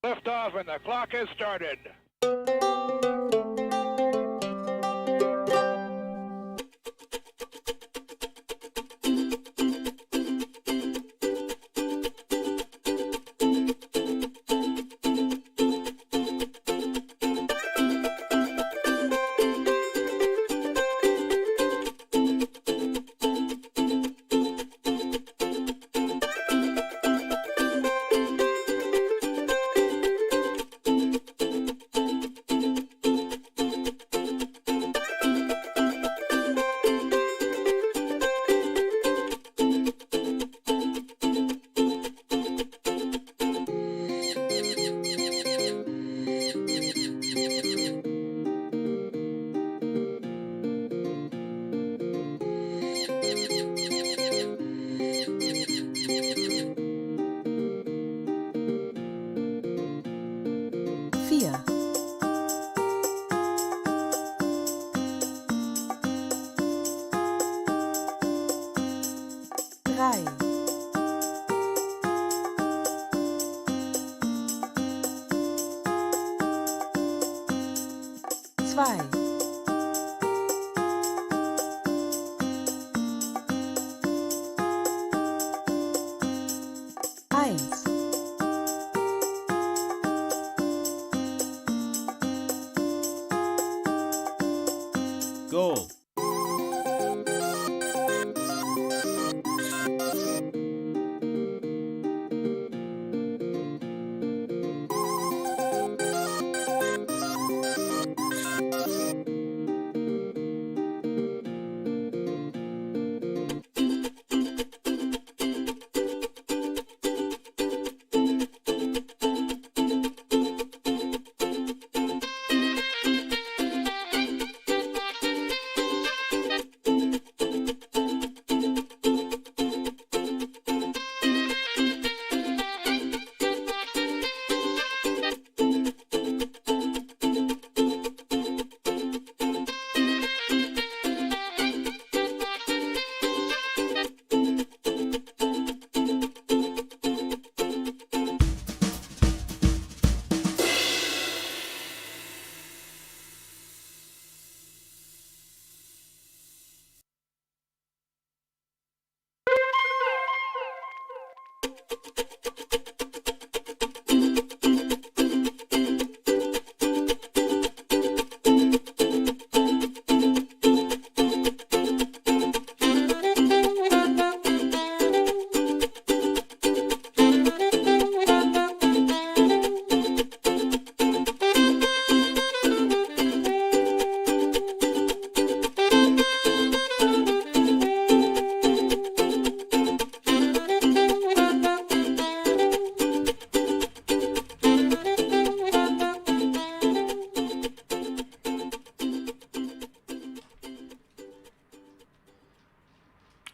Lift off and the clock has started. Goal.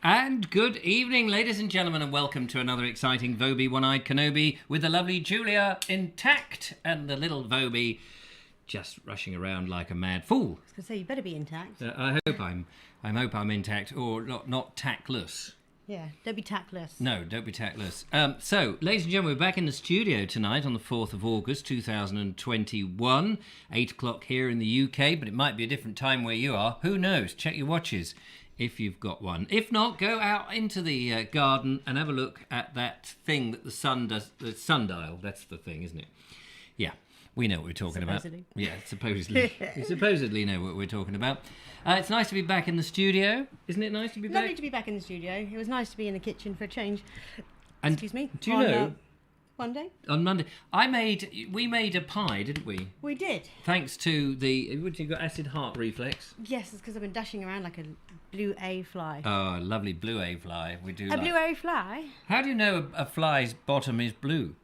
And good evening, ladies and gentlemen, and welcome to another exciting Vobie One-Eyed Kenobi with the lovely Julia intact and the little Vobie just rushing around like a mad fool. I was going to say, you better be intact. I hope I'm intact, or not tactless. Yeah, don't be tactless. No, don't be tactless. So, ladies and gentlemen, we're back in the studio tonight on the 4th of August 2021, 8 o'clock here in the UK, but it might be a different time where you are. Who knows? Check your watches if you've got one. If not, go out into the garden and have a look at that thing that the sun does, the sundial. That's the thing, isn't it? Yeah, we know what we're talking about. Yeah, supposedly. We supposedly know what we're talking about. It's nice to be back in the studio. Isn't it nice to be back? Lovely to be back in the studio. It was nice to be in the kitchen for a change. And excuse me. Do you know? Monday? On Monday. We made a pie, didn't we? We did. Thanks to the... What, you got acid heart reflex? Yes, it's because I've been dashing around like a blue A fly. Oh, a lovely blue A fly. We do. A blue A fly? How do you know a fly's bottom is blue?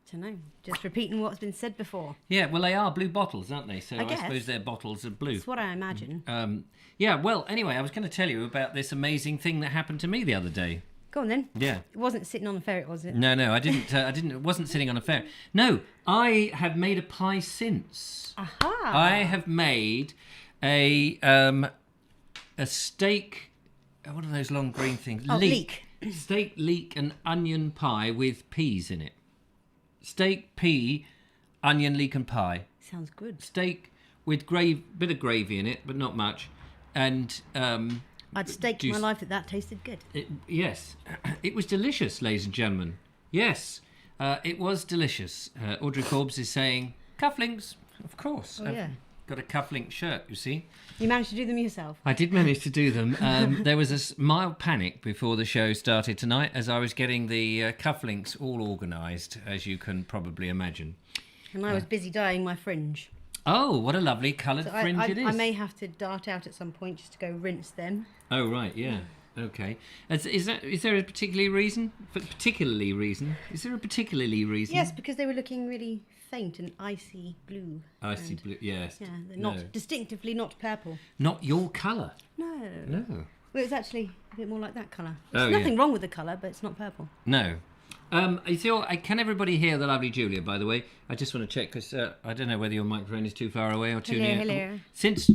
I don't know. Just repeating what's been said before. Yeah, well, they are blue bottles, aren't they? So I suppose their bottles are blue. That's what I imagine. Yeah, well, anyway, I was going to tell you about this amazing thing that happened to me the other day. Go on then. Yeah. It wasn't sitting on a ferret, was it? No, I didn't. It wasn't sitting on a ferret. No, I have made a pie since. Aha! I have made a steak. What are those long green things? Oh, leek. Steak, leek, and onion pie with peas in it. steak, pea, onion, leek and pie. Sounds good. Steak with bit of gravy in it, but not much. And I'd staked my life that tasted good. yes, it was delicious, ladies and gentlemen. Yes, it was delicious. Audrey Forbes is saying, cufflinks, of course. Oh, yeah. Got a cufflink shirt, you see. You managed to do them yourself? I did manage to do them. There was a mild panic before the show started tonight as I was getting the cufflinks all organised, as you can probably imagine. And I was busy dyeing my fringe. Oh, what a lovely coloured fringe it is. I may have to dart out at some point just to go rinse them. Oh, right, yeah. Okay. Is there a particular reason? Is there a particularly reason? Yes, because they were looking really faint and icy blue. Icy blue, yes. Yeah, they're not distinctively not purple. Not your colour. No. No. Well, it's actually a bit more like that colour. Oh, There's nothing wrong with the colour, but it's not purple. No. Can everybody hear the lovely Julia, by the way? I just want to check, because I don't know whether your microphone is too far away or too near. Hello. Since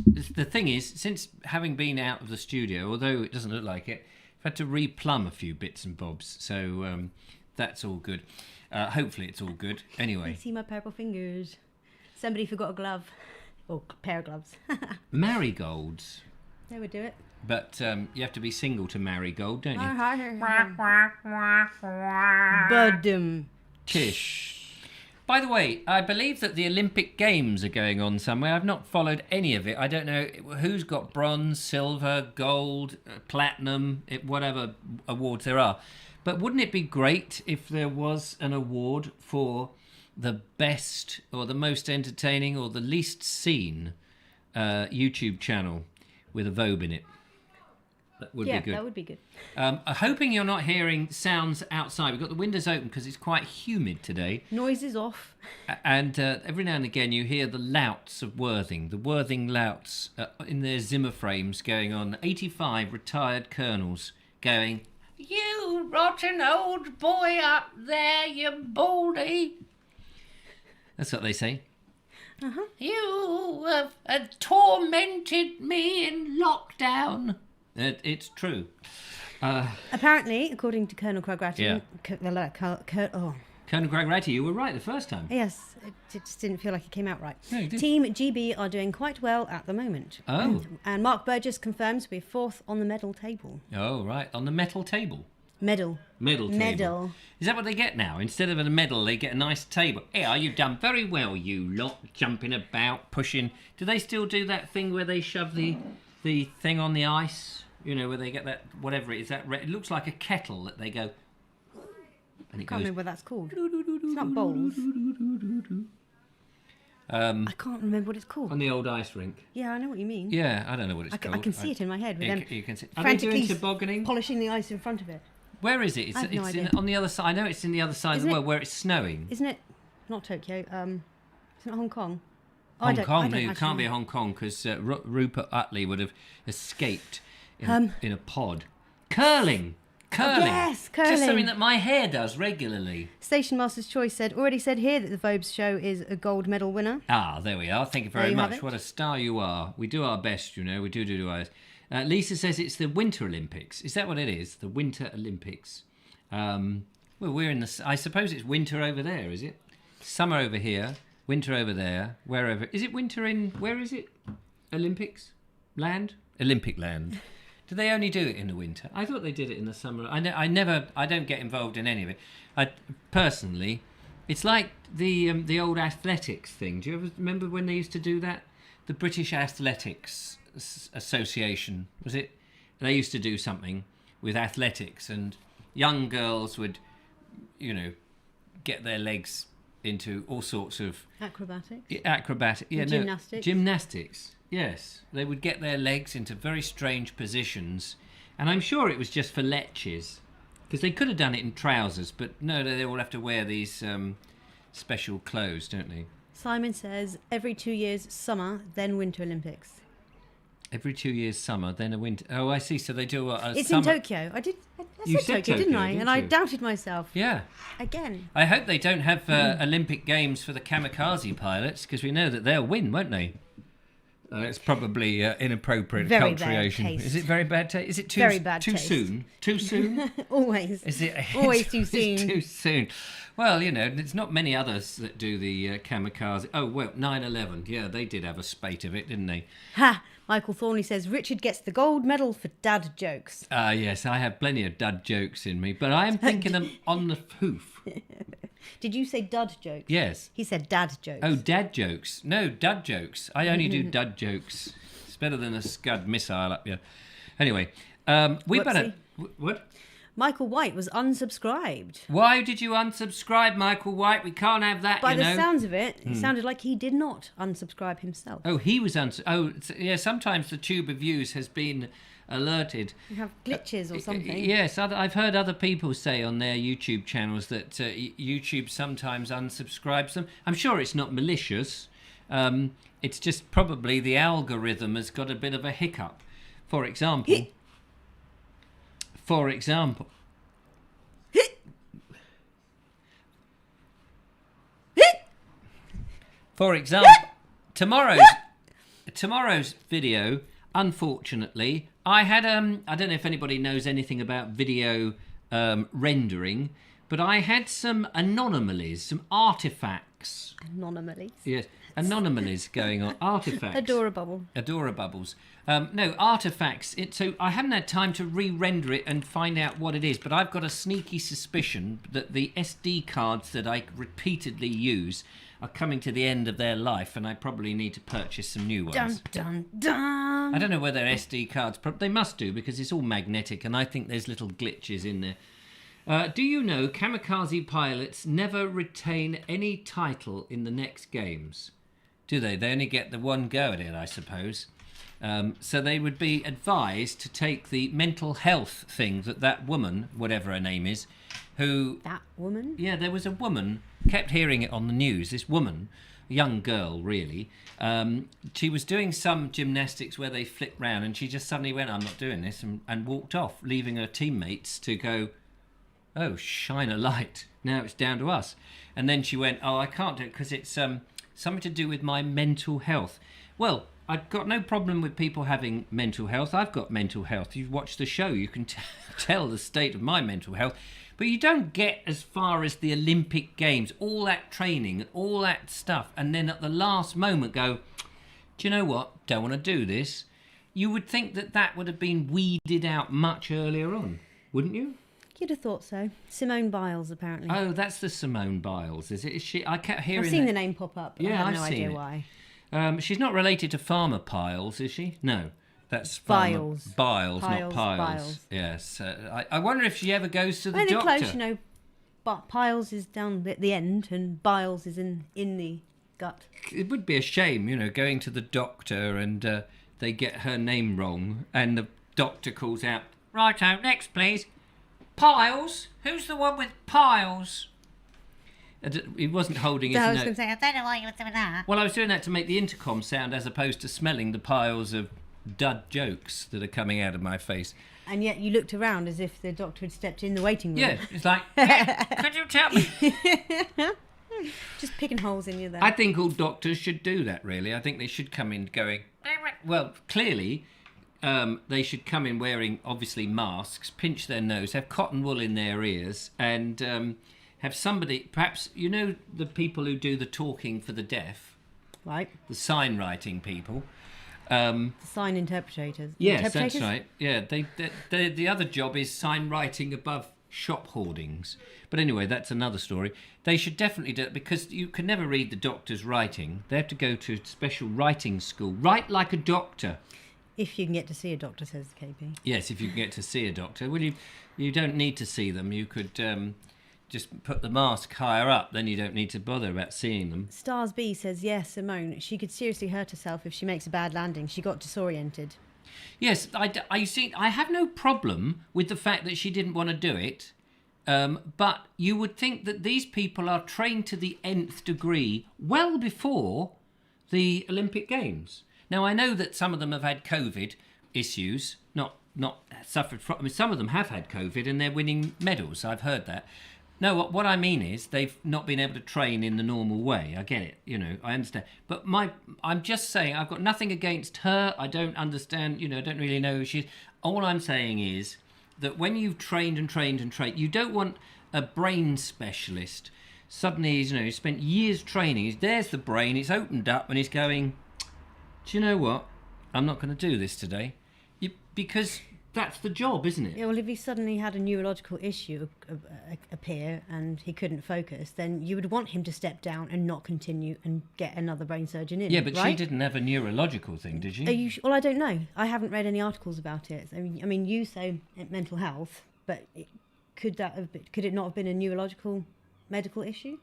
having been out of the studio, although it doesn't look like it, I've had to replumb a few bits and bobs, so that's all good. Hopefully it's all good. Anyway. You see my purple fingers. Somebody forgot a glove. Or a pair of gloves. Marigolds. They would do it. But you have to be single to marigold, don't you? Budum. Tish. By the way, I believe that the Olympic Games are going on somewhere. I've not followed any of it. I don't know who's got bronze, silver, gold, platinum, whatever awards there are. But wouldn't it be great if there was an award for the best or the most entertaining or the least seen YouTube channel with a Vobe in it? That would be good. Yeah, that would be good. I'm hoping you're not hearing sounds outside. We've got the windows open because it's quite humid today. Noises off. And every now and again you hear the louts of Worthing, the Worthing louts in their Zimmer frames going on. 85 retired colonels going, "You rotten old boy up there, you baldy." That's what they say. Uh-huh. You have tormented me in lockdown. It's true. Apparently, according to Colonel Cragratty... Yeah. Colonel Cragratty, you were right the first time. Yes, it just didn't feel like it came out right. No, it didn't. Team GB are doing quite well at the moment. Oh. And Mark Burgess confirms we're fourth on the medal table. Oh, right. On the metal table. Medal. Medal table. Medal. Is that what they get now? Instead of a medal, they get a nice table. Yeah, you've done very well, you lot, jumping about, pushing. Do they still do that thing where they shove the thing on the ice? You know, where they get that, whatever it is, it looks like a kettle that they go... And it I can't goes... remember what that's called. It's not bowls. I can't remember what it's called. On the old ice rink. Yeah, I know what you mean. Yeah, I don't know what it's called. I can see it in my head with them You can see. Are they doing frantically tobogganing? polishing the ice in front of it. Where is it? I have no idea. On the other side. I know it's in the other side of the world where it's snowing. Isn't it? Not Tokyo. Isn't it Hong Kong? Hong Kong? No, I it don't can't be know. Hong Kong because Rupert Utley would have escaped in a pod. Curling. Yes, curling. Just something that my hair does regularly. Station Master's Choice already said here that the Vobes show is a gold medal winner. Ah, there we are. Thank you very There you have much. it. What a star you are. We do our best, you know. We do ours. Lisa says it's the Winter Olympics. Is that what it is? The Winter Olympics. Well, we're in the... I suppose it's winter over there, is it? Summer over here, winter over there, wherever. Is it winter in... Where is it? Olympics? Land? Olympic land. Do they only do it in the winter? I thought they did it in the summer. I don't get involved in any of it. Personally, it's like the old athletics thing. Do you ever remember when they used to do that? The British Athletics Association, was it? They used to do something with athletics, and young girls would, you know, get their legs into all sorts of gymnastics. Yes, they would get their legs into very strange positions, and I'm sure it was just for leches, because they could have done it in trousers, but no, they all have to wear these special clothes, don't they? Simon says every 2 years summer, then Winter Olympics. Every 2 years summer, then a winter. Oh, I see. So they do a It's summer... in Tokyo. I You said Tokyo, didn't I? didn't I you? doubted myself. Yeah. Again. I hope they don't have Olympic Games for the kamikaze pilots, because we know that they'll win, won't they? It's probably inappropriate Very bad acculturation. taste. Is it very bad taste? Is it too Very bad too taste. soon? Too soon? Always. Is it Always too it's soon. too soon. Well, there's not many others that do the kamikaze. Oh, well, 9/11. Yeah, they did have a spate of it, didn't they? Ha! Michael Thornley says Richard gets the gold medal for dad jokes. Yes, I have plenty of dud jokes in me, but I am thinking them on the hoof. Did you say dud jokes? Yes. He said dad jokes. Oh, dad jokes. No, dud jokes. I only do dud jokes. It's better than a Scud missile up here. Anyway, we better... What? Michael White was unsubscribed. Why did you unsubscribe, Michael White? We can't have that, By the sounds of it, it sounded like he did not unsubscribe himself. Oh, he was yeah, sometimes the tube of views has been alerted. You have glitches or something. Yes, I've heard other people say on their YouTube channels that YouTube sometimes unsubscribes them. I'm sure it's not malicious. It's just probably the algorithm has got a bit of a hiccup. For example... For example, tomorrow's video, unfortunately, I had I don't know if anybody knows anything about video rendering, but I had some anomalies, some artifacts. Anomalies. Yes, anomalies going on. Artifacts. Adorabubbles. No, artifacts. So I haven't had time to re-render it and find out what it is, but I've got a sneaky suspicion that the SD cards that I repeatedly use are coming to the end of their life, and I probably need to purchase some new ones. Dun, dun, dun. I don't know whether SD cards... They must do, because it's all magnetic, and I think there's little glitches in there. Do you know kamikaze pilots never retain any title in the next games? Do they? They only get the one go at it, I suppose. So they would be advised to take the mental health thing that woman, whatever her name is, who... That woman? Yeah, there was a woman, kept hearing it on the news, this woman, a young girl really, she was doing some gymnastics where they flipped round and she just suddenly went, I'm not doing this, and walked off, leaving her teammates to go, oh, shine a light, now it's down to us. And then she went, oh, I can't do it because it's something to do with my mental health. Well, I've got no problem with people having mental health. I've got mental health. You've watched the show. You can tell the state of my mental health. But you don't get as far as the Olympic Games, all that training, all that stuff, and then at the last moment go, do you know what? Don't want to do this. You would think that would have been weeded out much earlier on, wouldn't you? You'd have thought so. Simone Biles, apparently. Oh, that's the Simone Biles, is it? Is she? I kept hearing. I've seen the name pop up. Yeah, I have I've no seen idea it. why. She's not related to Farmer Piles, is she? No, that's Biles. Biles, not Piles. Biles. Yes. I wonder if she ever goes to the When they're doctor. close, you know, but Piles is down at the end and Biles is in the gut. It would be a shame, going to the doctor and they get her name wrong and the doctor calls out, righto, next please. Piles? Who's the one with piles? He wasn't holding his I was note. going to say, I don't know why you were doing that. Well, I was doing that to make the intercom sound as opposed to smelling the piles of dud jokes that are coming out of my face. And yet you looked around as if the doctor had stepped in the waiting room. Yeah, it's like, hey, could you tell me? Just picking holes in you there. I think all doctors should do that, really. I think they should come in going, well, clearly they should come in wearing, obviously, masks, pinch their nose, have cotton wool in their ears, and have somebody, perhaps, the people who do the talking for the deaf, right? The sign writing people. The sign interpreters. Yes, that's right. Yeah, the other job is sign writing above shop hoardings. But anyway, that's another story. They should definitely do it because you can never read the doctor's writing. They have to go to a special writing school. Write like a doctor. If you can get to see a doctor, says KP. Yes, if you can get to see a doctor. Well, you don't need to see them. You could just put the mask higher up, then you don't need to bother about seeing them. Stars B says, yes, Simone, she could seriously hurt herself if she makes a bad landing. She got disoriented. Yes, I see. I have no problem with the fact that she didn't want to do it, but you would think that these people are trained to the nth degree well before the Olympic Games. Now, I know that some of them have had COVID issues, not suffered from... I mean, some of them have had COVID and they're winning medals. I've heard that. No, what I mean is they've not been able to train in the normal way. I get it, I understand. But I'm just saying, I've got nothing against her. I don't understand, I don't really know who she is. All I'm saying is that when you've trained and trained and trained, you don't want a brain specialist. Suddenly, he's spent years training. There's the brain, it's opened up and he's going, do you know what? I'm not going to do this today. Because that's the job, isn't it? Yeah, well, if he suddenly had a neurological issue appear and he couldn't focus, then you would want him to step down and not continue and get another brain surgeon in. Yeah, but right? she didn't have a neurological thing, did she? Well, I don't know. I haven't read any articles about it. I mean, you say mental health, but could it not have been a neurological medical issue?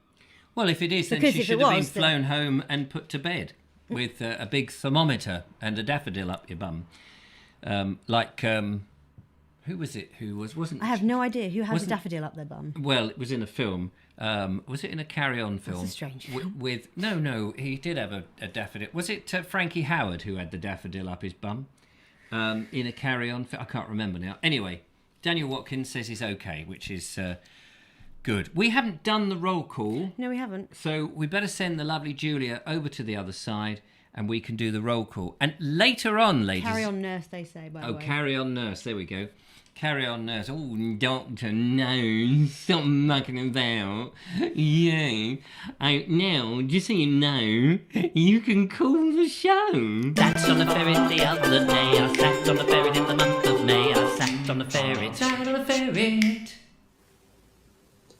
Well, if it is, then she should have been flown home and put to bed with a big thermometer and a daffodil up your bum. Who was it? Wasn't? I have no idea who has a daffodil up their bum. Well, it was in a film. Was it in a Carry On film? That's a strange film. No, he did have a daffodil. Was it Frankie Howard who had the daffodil up his bum? In a Carry On film? I can't remember now. Anyway, Daniel Watkins says he's okay, which is good. We haven't done the roll call. No, we haven't. So we better send the lovely Julia over to the other side and we can do the roll call. And later on, ladies... Carry on, nurse, they say, by the way. Oh, carry on, nurse. There we go. Carry on, nurse. Oh, doctor, no. Stop mucking about. Yeah. Now, just so you know, you can call the show. Sat on the ferry the other day. I sat on the ferry in the month of May. I sat on the ferry. Sat on the ferry.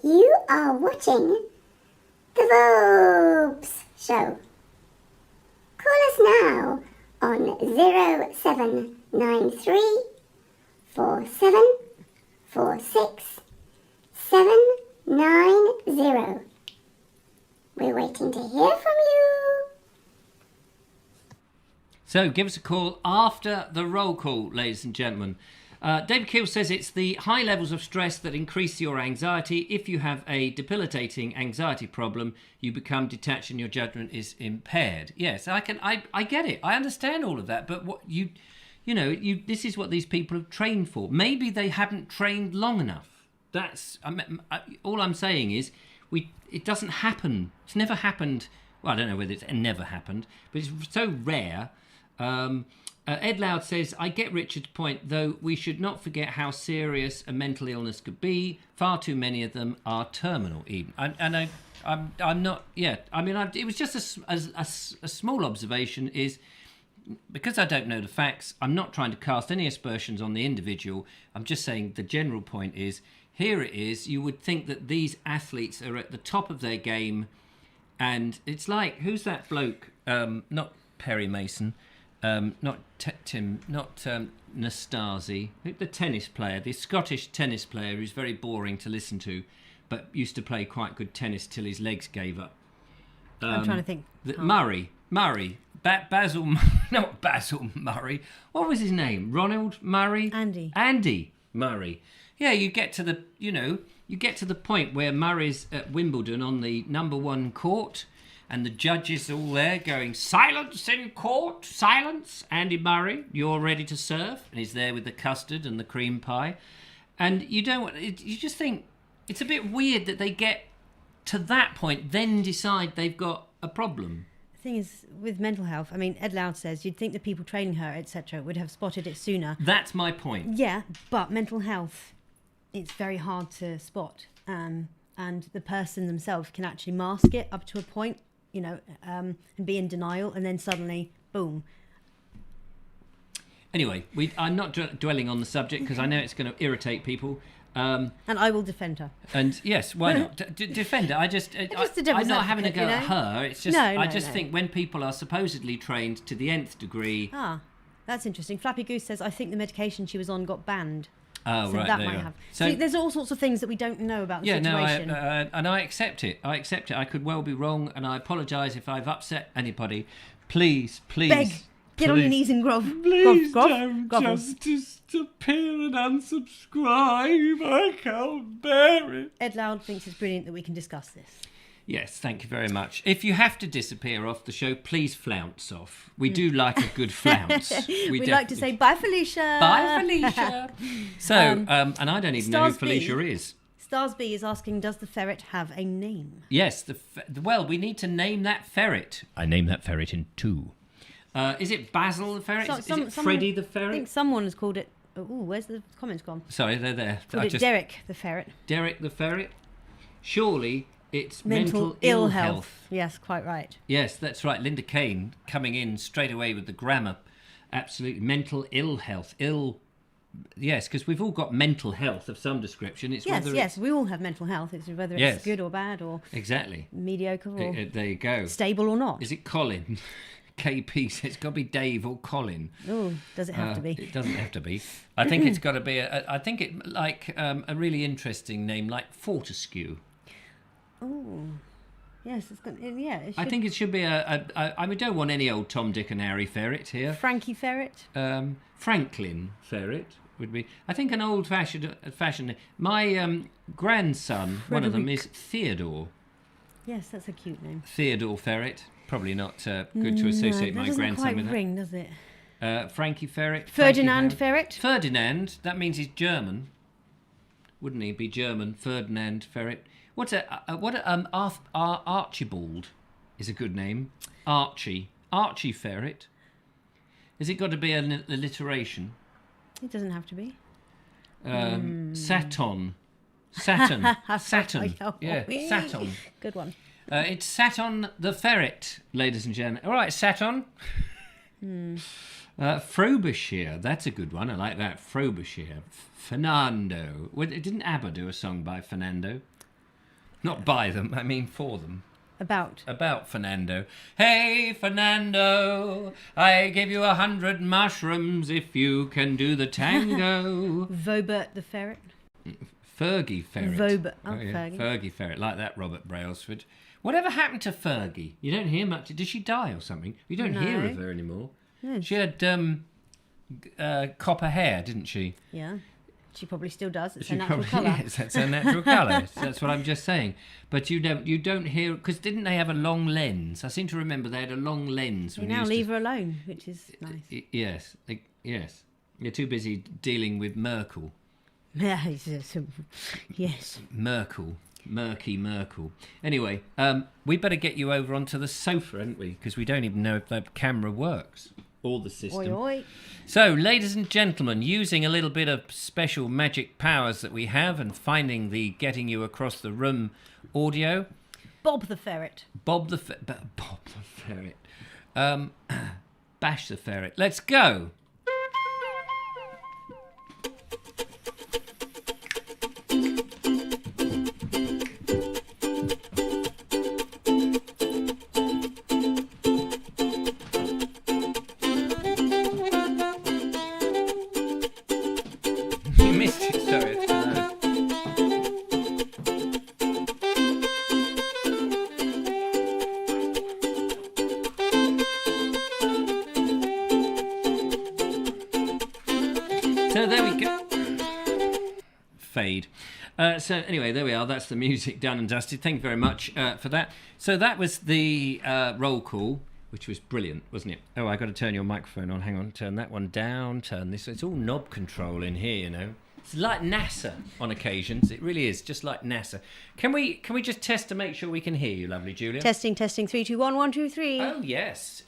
You are watching the Vobes show. Call us now on 0793 4746 790. We're waiting to hear from you. So give us a call after the roll call, ladies and gentlemen. David Keel says it's the high levels of stress that increase your anxiety. If you have a debilitating anxiety problem, you become detached and your judgment is impaired. Yes, I get it. I understand all of that. But what this is what these people have trained for. Maybe they haven't trained long enough. All I'm saying is, it doesn't happen. It's never happened. Well, I don't know whether it's never happened, but it's so rare. Ed Loud says, I get Richard's point, though we should not forget how serious a mental illness could be. Far too many of them are terminal, even. I'm not, yeah. I mean, it was just a small observation is, because I don't know the facts, I'm not trying to cast any aspersions on the individual. I'm just saying the general point is, here it is. You would think that these athletes are at the top of their game. And it's like, who's that bloke? Not Perry Mason. Not Tim, not Nastasi, the tennis player, the Scottish tennis player who's very boring to listen to, but used to play quite good tennis till his legs gave up. I'm trying to think. Murray, Basil, not Basil Murray. What was his name? Ronald Murray? Andy Murray. Yeah, you get to the point where Murray's at Wimbledon on the number one court. And the judges all there going, silence in court, silence. Andy Murray, you're ready to serve. And he's there with the custard and the cream pie. And you just think it's a bit weird that they get to that point, then decide they've got a problem. The thing is, with mental health, I mean, Ed Loud says you'd think the people training her, etc., would have spotted it sooner. That's my point. Yeah, but mental health, it's very hard to spot. And the person themselves can actually mask it up to a point. And be in denial, and then suddenly, boom. Anyway, I'm not dwelling on the subject because I know it's going to irritate people. And I will defend her. And yes, why not? Defend her. I'm not having a go at her. It's just, I just think when people are supposedly trained to the nth degree. Ah, that's interesting. Flappy Goose says, I think the medication she was on got banned. Oh, so right, that there might you have. So there's all sorts of things that we don't know about the situation. And I accept it. I could well be wrong, and I apologise if I've upset anybody. Please. Beg. Get on your knees and grovel. Please don't just disappear and unsubscribe. I can't bear it. Ed Loud thinks it's brilliant that we can discuss this. Yes, thank you very much. If you have to disappear off the show, please flounce off. We do like a good flounce. We'd like to say bye, Felicia. Bye, Felicia. So, and I don't even know who Felicia is. Stars B is asking, does the ferret have a name? Yes. Well, we need to name that ferret. I named that ferret in 2. Is it Basil the ferret? Is it Freddy the ferret? I think someone has called it... Oh, where's the comments gone? Sorry, they're there. Called it Derek the ferret. Derek the ferret? Surely it's Mental ill health. Yes, quite right. Yes, that's right. Linda Kane coming in straight away with the grammar. Absolutely. Mental ill health. Yes, because we've all got mental health of some description. It's yes, we all have mental health. It's whether it's good or bad or mediocre or there you go. Stable or not. Is it Colin? KP says it's got to be Dave or Colin. Oh, does it have to be? It doesn't have to be. I think it's got to be. I think it a really interesting name like Fortescue. Oh, yes, it's got. Yeah, it should. I think it should be we don't want any old Tom, Dick, and Harry ferret here. Frankie ferret. Franklin ferret would be. I think an old-fashioned. My grandson, one of them is Theodore. Yes, that's a cute name. Theodore ferret. Probably not good to associate my grandson with that. Ring, does it? Frankie ferret. Ferdinand ferret. Ferdinand. That means he's German, wouldn't he? Be German. Ferdinand ferret. Archibald is a good name. Archie ferret. Has it got to be an alliteration? It doesn't have to be. Saturn. Yeah, Saturn. Good one. It's Saturn the ferret, ladies and gentlemen. All right, Saturn. Frobisher, that's a good one. I like that. Frobisher. Fernando. Didn't ABBA do a song by Fernando? Not by them, I mean for them. About Fernando. Hey, Fernando, I give you 100 mushrooms if you can do the tango. Vobert the ferret. Fergie ferret. Vobert. Fergie. Fergie ferret, like that, Robert Brailsford. Whatever happened to Fergie? You don't hear much. Did she die or something? You don't hear of her anymore. Yeah. She had copper hair, didn't she? Yeah. She probably still does. It's her natural colour. Yes, that's her natural colour. That's what I'm just saying. But you don't hear, because didn't they have a long lens? I seem to remember they had a long lens. They now leave her alone, which is nice. Yes. You're too busy dealing with Merkel. Yes. Murky Merkel. Anyway, we better get you over onto the sofa, haven't we? Because we don't even know if the camera works or the system. Oi, oi. So, ladies and gentlemen, using a little bit of special magic powers that we have and finding the getting you across the room audio. Bob the ferret. Bob the ferret. Bash the ferret. Let's go. So there we go. Fade. So anyway, there we are. That's the music done and dusted. Thank you very much for that. So that was the roll call, which was brilliant, wasn't it? Oh, I got to turn your microphone on. Hang on. Turn that one down. Turn this. It's all knob control in here, you know. It's like NASA on occasions. It really is, just like NASA. Can we just test to make sure we can hear you, lovely Julia? Testing. 3, 2, 1, 1, 2, 3. Oh yes.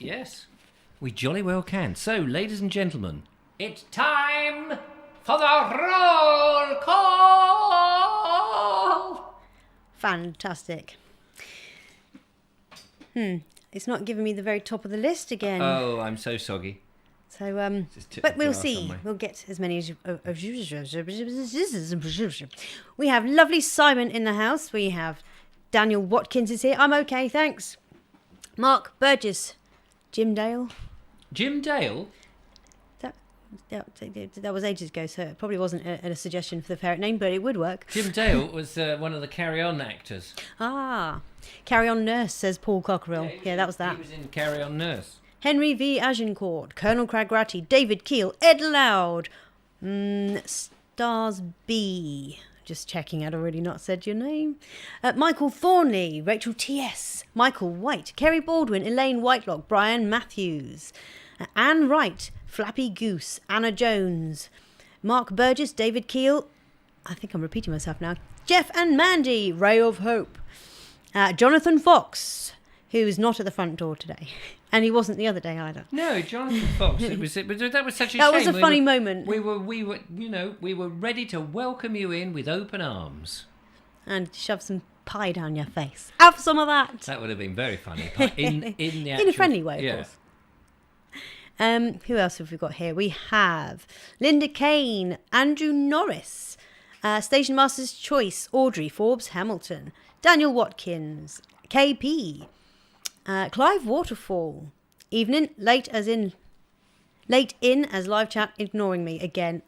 We jolly well can. So, ladies and gentlemen, it's time for the roll call. Fantastic. It's not giving me the very top of the list again. Oh, I'm so soggy. So, but we'll see. We'll get as many as... We have lovely Simon in the house. We have Daniel Watkins is here. I'm okay, thanks. Mark Burgess. Jim Dale. Jim Dale? That was ages ago, so it probably wasn't a suggestion for the ferret name, but it would work. Jim Dale was one of the Carry On actors. Ah. Carry On Nurse, says Paul Cockerill. Yeah, that was that. He was in Carry On Nurse. Henry V. Agincourt, Colonel Cragratty, David Keel, Ed Loud, Stars B. Just checking, I'd already not said your name. Michael Thornley, Rachel T.S., Michael White, Kerry Baldwin, Elaine Whitelock, Brian Matthews, Anne Wright, Flappy Goose, Anna Jones, Mark Burgess, David Keel, I think I'm repeating myself now. Jeff and Mandy, Ray of Hope. Jonathan Fox, who is not at the front door today. And he wasn't the other day either. No, Jonathan Fox. That was such a shame. That was a funny moment. We were ready to welcome you in with open arms. And shove some pie down your face. Have some of that. That would have been very funny. In a friendly way, of course. Who else have we got here? We have Linda Kane, Andrew Norris, Station Master's Choice, Audrey Forbes Hamilton, Daniel Watkins, KP, Clive Waterfall, Evening, late in as live chat, ignoring me again.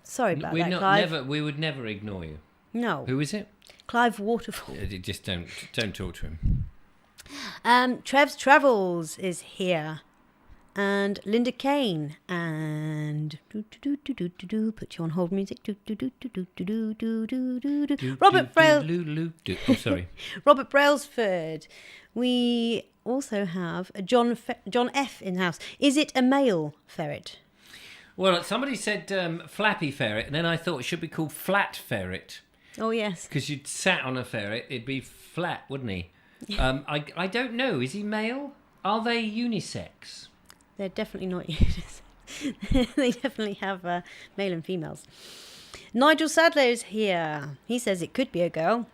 Sorry about that, Clive. We would never ignore you. No. Who is it? Clive Waterfall. Just don't talk to him. Trev's Travels is here. And Linda Kane. And put you on hold music. Robert Braille. Oh, sorry. Robert Brailsford. We also have a John F in the house. Is it a male ferret? Well, somebody said flappy ferret, and then I thought it should be called flat ferret. Oh, yes. Because you'd sat on a ferret, it'd be flat, wouldn't he? I don't know. Is he male? Are they unisex? They're definitely not unisex. They definitely have male and females. Nigel Sadler's here. He says it could be a girl.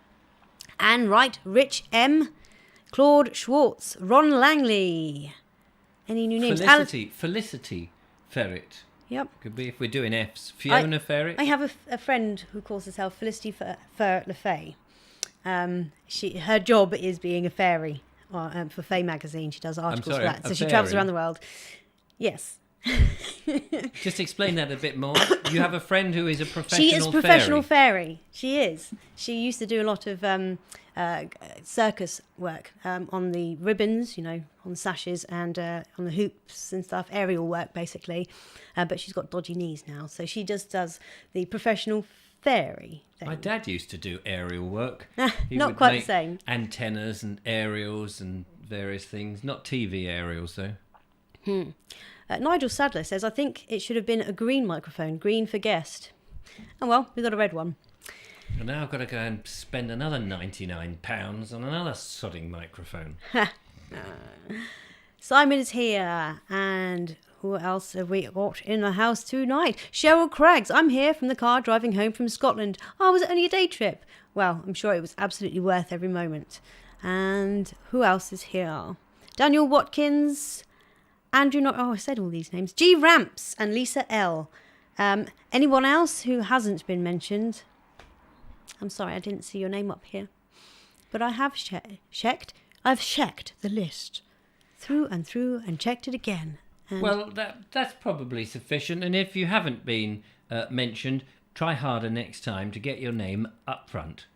Anne Wright, Rich M, Claude Schwartz, Ron Langley. Any new names? Felicity Ferret. Yep. Could be if we're doing Fs. Fiona Ferret. I have a friend who calls herself Felicity Ferret LeFay. Her job is being a fairy for Faye magazine. She does articles for that. So she travels around the world. Yes. Just explain that a bit more. You have a friend who is a professional fairy. She is a professional fairy. She is. She used to do a lot of circus work on the ribbons, on the sashes and on the hoops and stuff, aerial work basically. But she's got dodgy knees now, so she just does the professional fairy thing. My dad used to do aerial work. Not quite the same. Antennas and aerials and various things. Not TV aerials though. Nigel Sadler says, I think it should have been a green microphone, green for guest. Oh well, we've got a red one. And now I've got to go and spend another £99 on another sodding microphone. Simon is here, and who else have we got in the house tonight? Cheryl Craggs. I'm here from the car driving home from Scotland. Oh, was it only a day trip? Well, I'm sure it was absolutely worth every moment. And who else is here? Daniel Watkins, Andrew, I said all these names. G Ramps and Lisa L. Anyone else who hasn't been mentioned? I'm sorry, I didn't see your name up here. But I have checked. I've checked the list through and checked it again. And well, that's probably sufficient. And if you haven't been mentioned, try harder next time to get your name up front.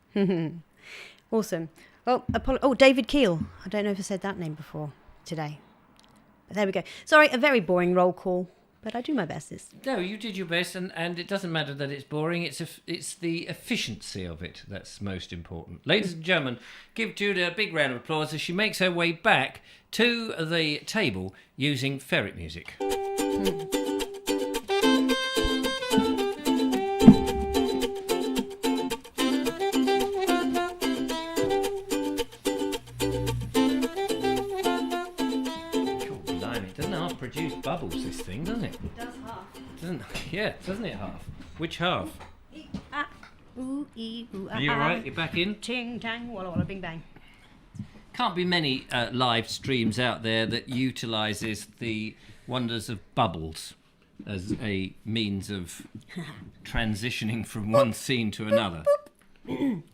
Awesome. Well, David Keel. I don't know if I said that name before today. But there we go. Sorry, a very boring roll call. But I do my best. No, you did your best, and it doesn't matter that it's boring. It's the efficiency of it that's most important. Ladies and gentlemen, give Judah a big round of applause as she makes her way back to the table using ferret music. Produce bubbles, this thing, doesn't it? It does half. Doesn't it half? Which half? Ooh, ee, ooh, Are you alright? You're back in? Ting, tang, walla, walla, bing, bang. Can't be many live streams out there that utilises the wonders of bubbles as a means of transitioning from one scene to another.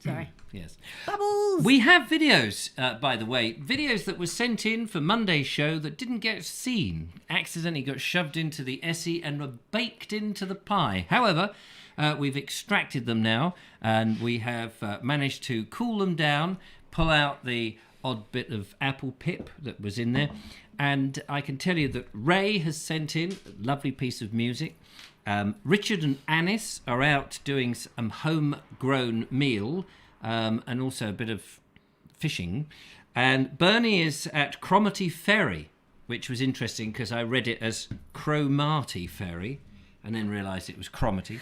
Sorry. Yes. Bubbles! We have videos, by the way. Videos that were sent in for Monday's show that didn't get seen. Accidentally got shoved into the Essie and were baked into the pie. However, we've extracted them now, and we have managed to cool them down, pull out the odd bit of apple pip that was in there. And I can tell you that Ray has sent in a lovely piece of music. Richard and Anis are out doing some homegrown meal and also a bit of fishing. And Bernie is at Cromarty Ferry, which was interesting because I read it as Cromarty Ferry and then realised it was Cromarty.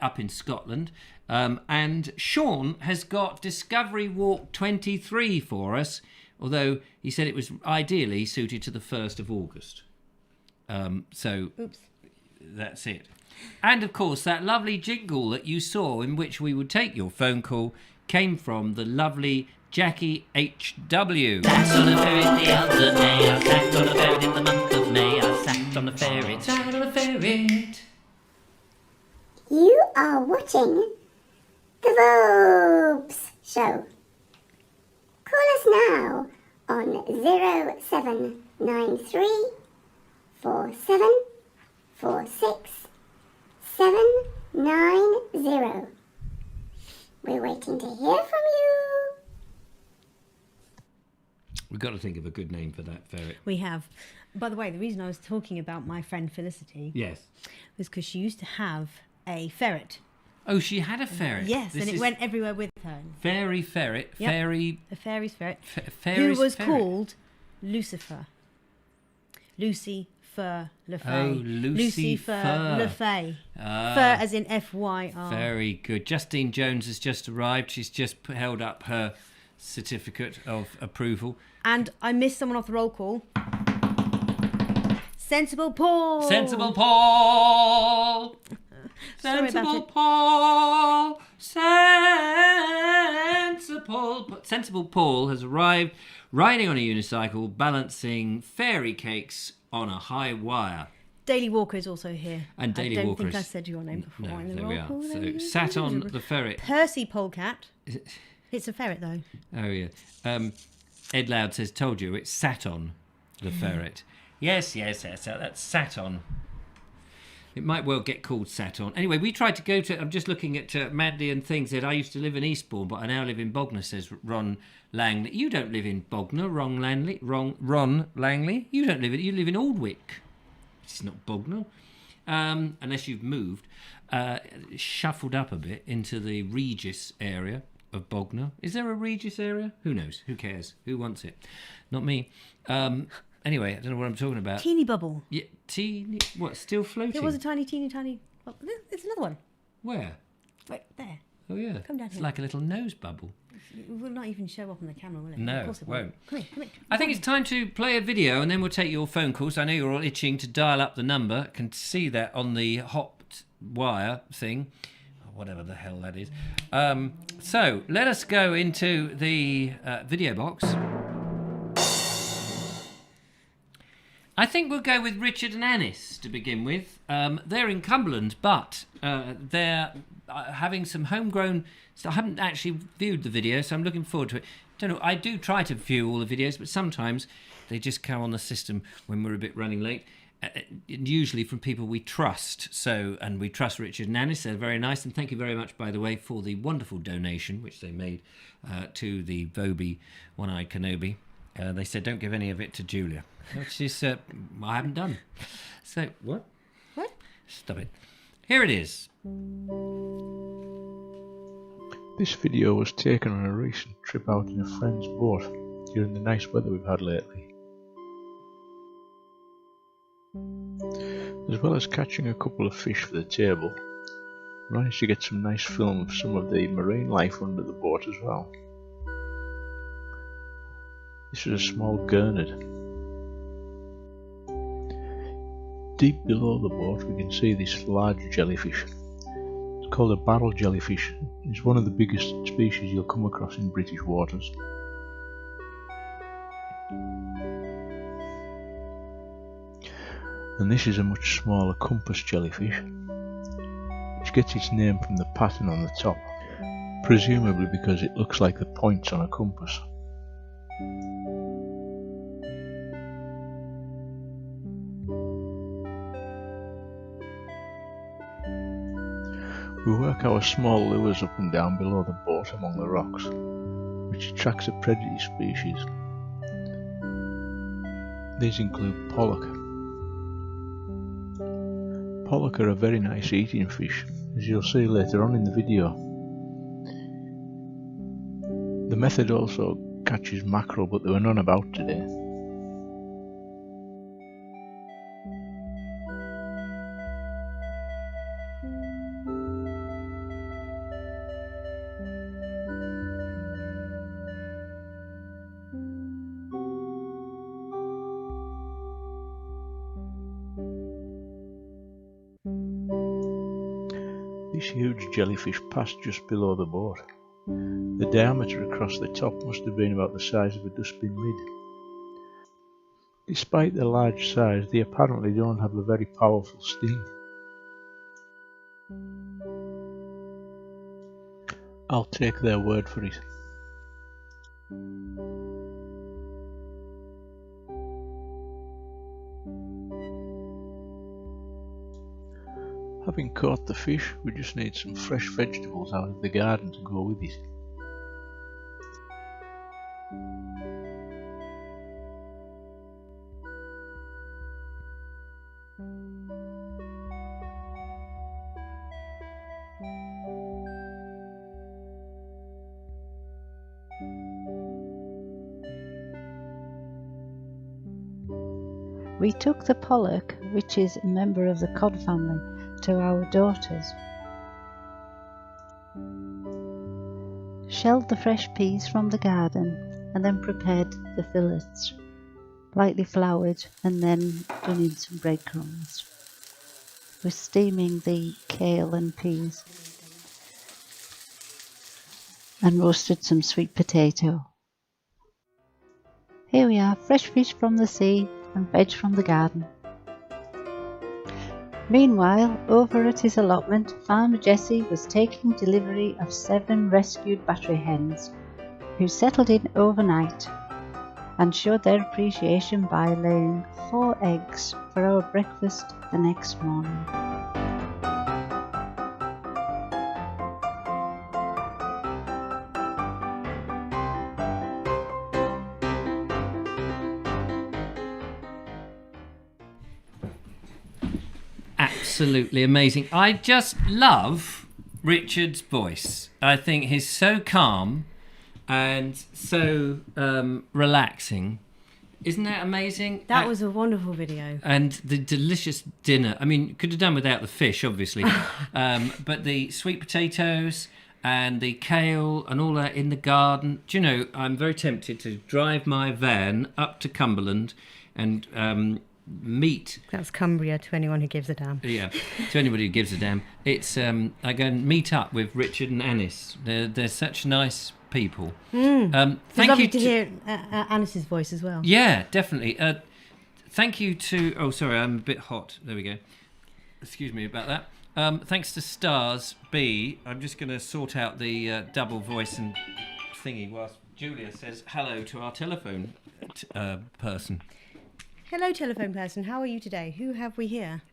up in Scotland. And Sean has got Discovery Walk 23 for us, although he said it was ideally suited to the 1st of August. So Oops. That's it. And of course, that lovely jingle that you saw in which we would take your phone call came from the lovely Jackie H.W. Sat on a ferret the other day. I sat on a ferret in the month of May. I sat on a ferret. Sat on a ferret. You are watching the Vobes show. Call us now on 0793 4746 790. We're waiting to hear from you. We've got to think of a good name for that ferret. We have. By the way, the reason I was talking about my friend Felicity Yes. was because she used to have a ferret. Oh, she had a ferret. Yes, This and it is went everywhere with her. Fairy ferret. Yep. Fairy. A fairy's ferret. Fairy's who was ferret. called Lucifer. Lucy Fur LeFay. Oh, Lucy Fur. LeFay. Ah. Fur as in F-Y-R. Very good. Justine Jones has just arrived. She's just held up her certificate of approval. And I missed someone off the roll call. Sensible Paul. Sensible Paul. Sorry about Sensible it. Paul. Sensible Paul has arrived riding on a unicycle, balancing fairy cakes on a high wire. Daily Walker is also here. And Daily I don't Walker think I is- said your name before. No, in the there roll we are. call. So sat on the ferret. Percy Polecat. It's a ferret though. Oh yeah. Ed Loud says, "Told you, it's sat on the ferret." Yes. That's sat on. It might well get called sat on. Anyway, we tried to go to. I'm just looking at Mandy and things. Said I used to live in Eastbourne, but I now live in Bognor. Says Ron Langley. You don't live in Bognor, Ron Langley. Ron Langley. You don't live in. You live in Aldwick. It's not Bognor, unless you've moved, shuffled up a bit into the Regis area of Bognor. Is there a Regis area? Who knows? Who cares? Who wants it? Not me. Anyway, I don't know what I'm talking about. Teeny bubble. Yeah, teeny. What? Still floating? It was a tiny. Oh, there's another one. Where? Right there. Oh yeah. Come down It's here. like a little nose bubble. It will not even show up on the camera, will it? No, of course it won't. Come here. I think it's time to play a video, and then we'll take your phone calls. I know you're all itching to dial up the number. I can see that on the hot wire thing, or whatever the hell that is. So let us go into the video box. I think we'll go with Richard and Annis to begin with. They're in Cumberland, but they're having some homegrown. So I haven't actually viewed the video, so I'm looking forward to it. Don't know. I do try to view all the videos, but sometimes they just come on the system when we're a bit running late. Usually from people we trust. And we trust Richard and Annis. They're very nice, and thank you very much, by the way, for the wonderful donation which they made to the Vobie One-Eyed Kenobi. They said don't give any of it to Julia, which is I haven't done. So what? What? Stop it. Here it is. This video was taken on a recent trip out in a friend's boat during the nice weather we've had lately. As well as catching a couple of fish for the table, we managed to get some nice film of some of the marine life under the boat as well. This was a small gurnard. Deep below the boat we can see this large jellyfish. It's called a barrel jellyfish. It's one of the biggest species you'll come across in British waters. And this is a much smaller compass jellyfish, which gets its name from the pattern on the top, presumably because it looks like the points on a compass. We work our small lures up and down below the boat among the rocks, which attracts a predator species. These include pollock. Pollock are a very nice eating fish, as you'll see later on in the video. The method also catches mackerel, but there were none about today. This huge jellyfish passed just below the boat. The diameter across the top must have been about the size of a dustbin lid. Despite their large size, they apparently don't have a very powerful sting. I'll take their word for it. Having caught the fish, we just need some fresh vegetables out of the garden to go with it. We took the pollock, which is a member of the cod family, to our daughters. Shelled the fresh peas from the garden and then prepared the fillets, lightly floured and then done in some breadcrumbs. We're steaming the kale and peas and roasted some sweet potato. Here we are, fresh fish from the sea and veg from the garden. Meanwhile, over at his allotment, Farmer Jesse was taking delivery of 7 rescued battery hens who settled in overnight and showed their appreciation by laying 4 eggs for our breakfast the next morning. Absolutely amazing. I just love Richard's voice. I think he's so calm and so relaxing. Isn't that amazing? That was a wonderful video. And the delicious dinner. I mean, could have done without the fish, obviously. But the sweet potatoes and the kale and all that in the garden. Do you know, I'm very tempted to drive my van up to Cumberland and meet. That's Cumbria to anyone who gives a damn. Yeah, to anybody who gives a damn. It's I go and meet up with Richard and Anis. They're such nice people. It's Thank lovely you to hear Anis's voice as well. Yeah, definitely. Thank you to. Oh, sorry, I'm a bit hot. There we go. Excuse me about that. Thanks to Stars B. I'm just going to sort out the double voice and thingy whilst Julia says hello to our telephone person. Hello, telephone person. How are you today? Who have we here?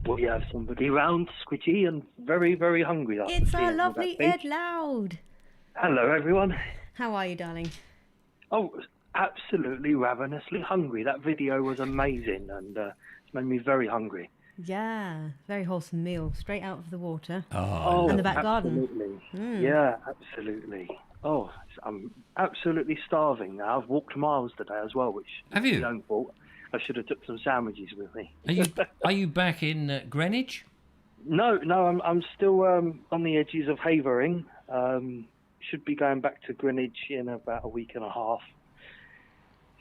We have somebody round, squidgy and very, very hungry. It's our lovely Ed Loud. Hello, everyone. How are you, darling? Oh, absolutely ravenously hungry. That video was amazing and it's made me very hungry. Yeah, very wholesome meal, straight out of the water. Oh, and the back absolutely. garden. Yeah, absolutely. Oh, I'm absolutely starving now. I've walked miles today as well, which Have is you? my own fault. I should have took some sandwiches with me. Are you back in Greenwich? No, I'm still on the edges of Havering. Should be going back to Greenwich in about a week and a half.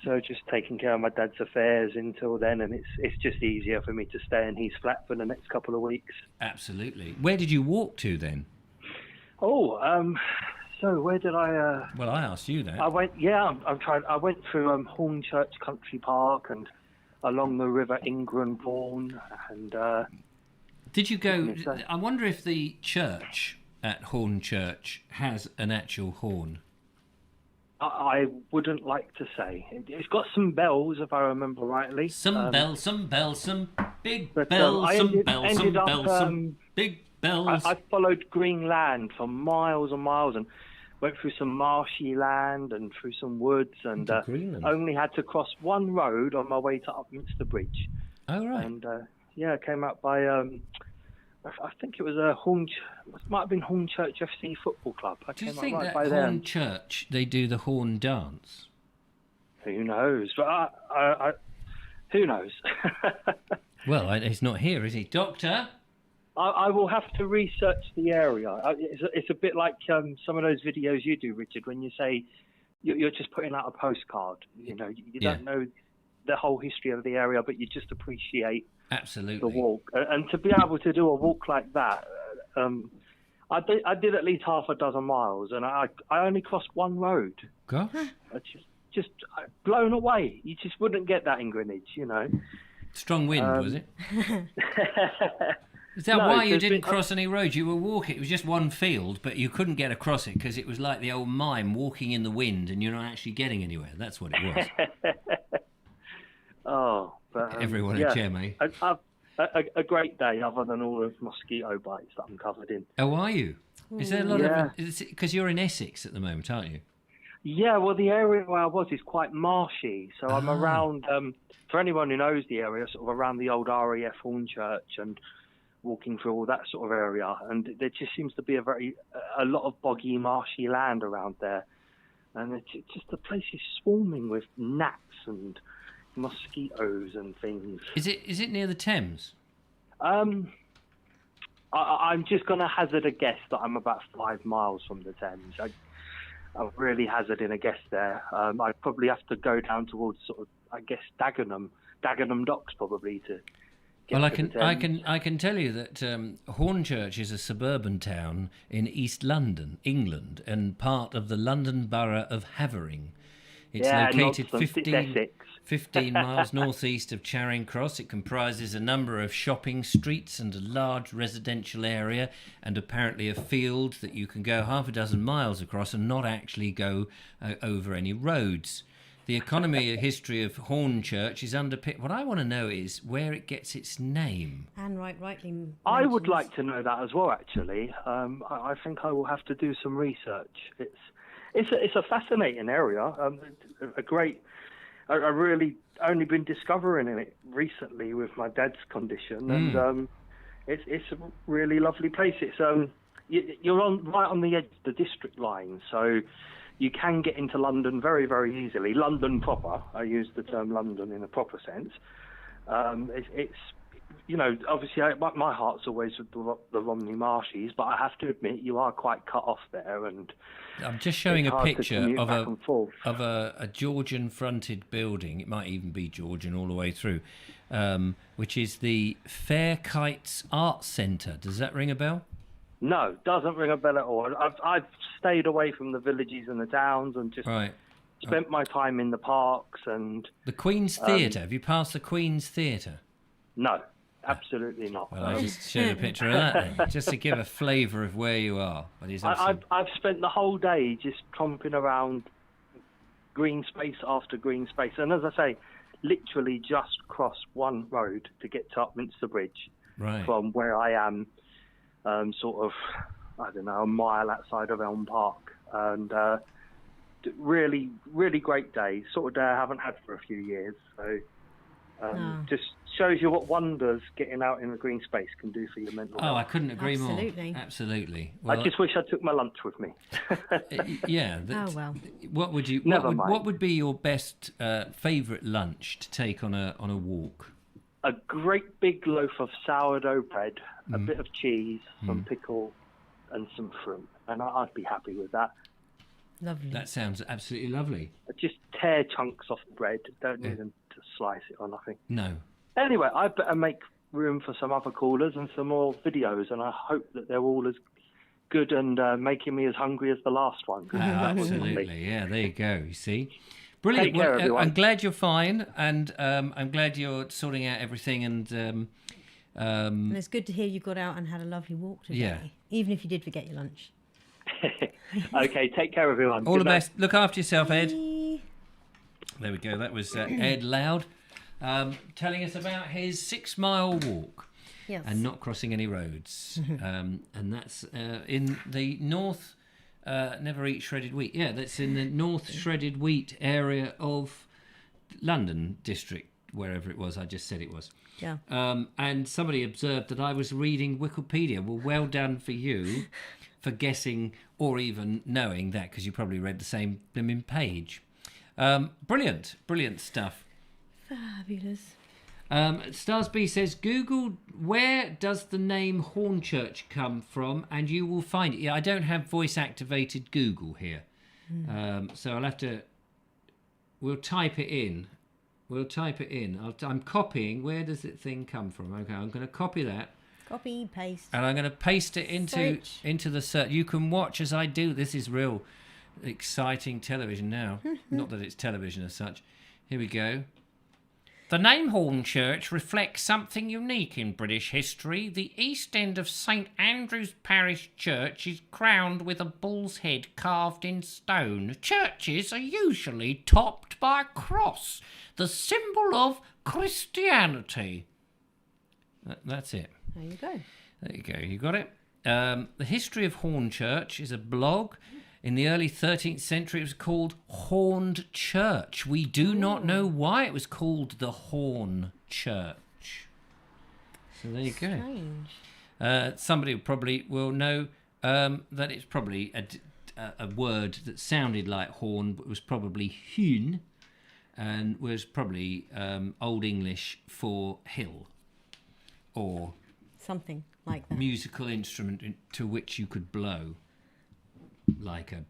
So just taking care of my dad's affairs until then, and it's just easier for me to stay in his flat for the next couple of weeks. Absolutely. Where did you walk to then? So where did I? Well, I asked you that. I went. Yeah, I went through Hornchurch Country Park and along the River Ingran-Bourne, and. Did you go? I wonder if the church at Hornchurch has an actual horn. I wouldn't like to say. It's got some bells, if I remember rightly. Some bells, some bells, some big but, bells, I some ended- bells, ended some up, bells, some big bells. I followed green land for miles and miles and went through some marshy land and through some woods and Greenland. only had to cross one road on my way to Upminster Bridge. Oh, right. And I came out by I think it was might have been Hornchurch FC Football Club. I Do you came think out that right by there. Hornchurch, they do the horn dance? Who knows? But I who knows? Well, he's not here, is he? Doctor? I will have to research the area. It's a bit like some of those videos you do, Richard, when you say you're just putting out a postcard. You know, you don't know the whole history of the area, but you just appreciate Absolutely. the walk. And to be able to do a walk like that, I did at least half a dozen miles, and I only crossed one road. Gosh. I just blown away. You just wouldn't get that in Greenwich, you know. Strong wind, was it? Is that No, why you there's didn't been- cross any roads? You were walking. It was just one field, but you couldn't get across it because it was like the old mime walking in the wind, and you're not actually getting anywhere. That's what it was. Oh, but Everyone yeah. a gem, eh? A great day, other than all the mosquito bites that I'm covered in. Oh, are you? Is there a lot Yeah. of? Because you're in Essex at the moment, aren't you? Yeah, well, the area where I was is quite marshy, so I'm Ah. around. For anyone who knows the area, sort of around the old RAF Hornchurch and walking through all that sort of area, and there just seems to be a lot of boggy, marshy land around there, and it's just the place is swarming with gnats and mosquitoes and things. Is it near the Thames? I'm just going to hazard a guess that I'm about 5 miles from the Thames. I'm really hazarding a guess there. I'd probably have to go down towards sort of, I guess, Dagenham Docks probably to. Get Well, to the Thames. I can tell you that Hornchurch is a suburban town in East London, England, and part of the London borough of Havering. It's Yeah, located nonsense, it's Essex. 15 miles northeast of Charing Cross. It comprises a number of shopping streets and a large residential area, and apparently a field that you can go half a dozen miles across and not actually go over any roads. The economy and history of Hornchurch is underpinned. What I want to know is where it gets its name. And rightly. I would mentions. like to know that as well. Actually, I think I will have to do some research. It's a fascinating area. I really only been discovering it recently with my dad's condition, and it's a really lovely place. It's you're right on the edge of the district line, so you can get into London very, very easily. London proper. I use the term London in a proper sense. It's you know, obviously my heart's always with the Romney Marshes, but I have to admit you are quite cut off there, and I'm just showing it's a hard to picture commute of back and forth. a Georgian-fronted building. It might even be Georgian all the way through, which is the Fair Kites Arts Centre. Does that ring a bell? No, doesn't ring a bell at all. I've stayed away from the villages and the towns and just Right. spent my time in the parks and The Queen's Theatre. Have you passed the Queen's Theatre? no, absolutely not. Well, I just showed a picture of that then, just to give a flavour of where you are. But it's I've spent the whole day just tromping around green space after green space, and as I say, literally just cross one road to get to Upminster Bridge right. from where I am, sort of, I don't know, a mile outside of Elm Park, and really, really great day. Sort of day I haven't had for a few years, so just shows you what wonders getting out in the green space can do for your mental health. I couldn't agree Absolutely. more. Absolutely. I just wish I took my lunch with me. Yeah. Oh, well. What would you? Never mind. What would be your best favourite lunch to take on a walk? A great big loaf of sourdough bread, a bit of cheese, some pickle, and some fruit, and I'd be happy with that. Lovely. That sounds absolutely lovely. Just tear chunks off the bread. Don't need them to slice it or nothing. No. Anyway, I better make room for some other callers and some more videos, and I hope that they're all as good and making me as hungry as the last one. Absolutely. Yeah, there you go. You see? Brilliant. Take care, Well, everyone. I'm glad you're fine, and I'm glad you're sorting out everything. And And it's good to hear you got out and had a lovely walk today. Yeah. Even if you did forget your lunch. Okay, take care, everyone. all Good the night. best. Look after yourself, Ed. Bye. There we go. That was Ed Loud telling us about his 6-mile walk Yes. and not crossing any roads. And that's in the North. Never eat shredded wheat. Yeah, that's in the North Shredded Wheat area of London district, wherever it was. I just said it was. Yeah. And somebody observed that I was reading Wikipedia. Well, well done for you for guessing or even knowing that, because you probably read the same blimmin' page. Brilliant stuff. Fabulous. Stars B says, Google where does the name Hornchurch come from, and you will find it. Yeah, I don't have voice activated Google here, so I'll have to. We'll type it in. I'm copying. Where does the thing come from? Okay, I'm going to copy that. Copy, paste. And I'm going to paste it Search. into the search. You can watch as I do. This is real exciting television now. Not that it's television as such. Here we go. The name Hornchurch reflects something unique in British history. The east end of St Andrew's Parish Church is crowned with a bull's head carved in stone. Churches are usually topped by a cross, the symbol of Christianity. That's it. There you go. There you go. You got it? The history of Hornchurch is a blog. In the early 13th century, it was called Hornchurch. We do not know why it was called the Hornchurch. So there you go. Strange. Somebody probably will know that it's probably a word that sounded like horn, but was probably hyn, and was probably Old English for hill, or Something like that. musical instrument to which you could blow, like a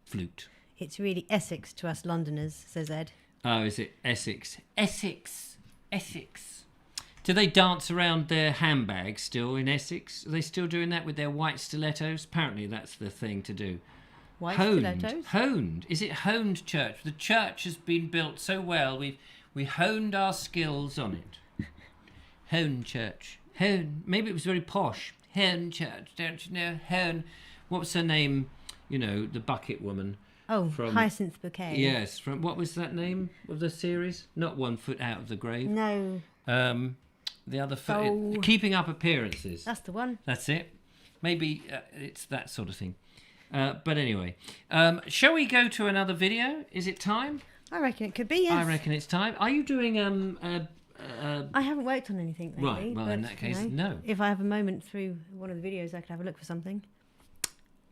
flute. It's really Essex to us Londoners, says Ed. Oh, is it Essex? Essex. Do they dance around their handbags still in Essex? Are they still doing that with their white stilettos? Apparently that's the thing to do. White honed. stilettos? Honed. Is it honed church? The church has been built so well, we honed our skills on it. Hornchurch. Hone. Maybe it was very posh. Hornchurch, don't you know? Hone. What was her name? You know, the bucket woman. Oh, from Hyacinth Bouquet. Yes, from what was that name of the series? Not One Foot Out of the Grave. No, The other foot. Oh. Keeping Up Appearances. that's the one. That's it. Maybe it's that sort of thing. But anyway, shall we go to another video? Is it time? I reckon it could be, yes. I reckon it's time. Are you doing I haven't worked on anything lately. Right, well, in but, that case, you know, no. If I have a moment through one of the videos, I could have a look for something.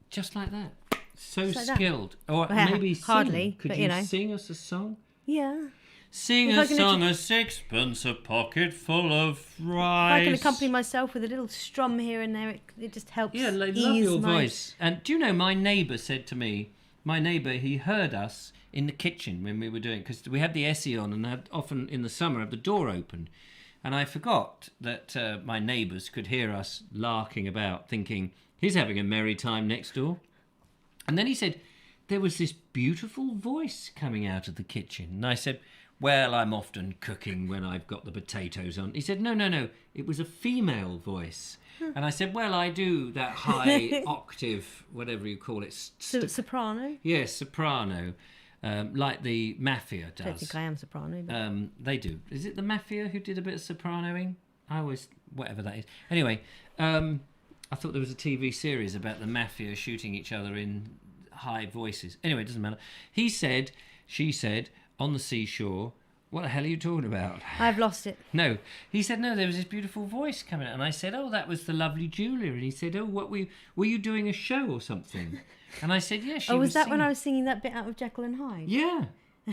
just like that? So Just like that. skilled. Or Well, maybe sing. hardly, Could but, you you know. sing us a song? Yeah. Sing If a I can song, a sixpence, a pocket full of If rice. I can accompany myself with a little strum here and there, it just helps. Yeah, I ease love your my... voice. And do you know, my neighbour said to me, he heard us in the kitchen when we were doing, because we had the Essie on and had often in the summer have the door open. And I forgot that my neighbours could hear us larking about, thinking, he's having a merry time next door. And then he said, there was this beautiful voice coming out of the kitchen. And I said, well, I'm often cooking when I've got the potatoes on. He said, no, it was a female voice. And I said, well, I do that high octave, whatever you call it. Soprano? Yes, soprano, like the Mafia does. I don't think I am soprano. But... They do. Is it the Mafia who did a bit of sopranoing? I always, whatever that is. Anyway, I thought there was a TV series about the Mafia shooting each other in high voices. Anyway, it doesn't matter. She said, on the seashore, what the hell are you talking about? I've lost it. No. He said, no, there was this beautiful voice coming out. And I said, oh, that was the lovely Julia. And he said, oh, what were you doing a show or something? And I said, yeah, she was was that when singing. I was singing that bit out of Jekyll and Hyde? Yeah.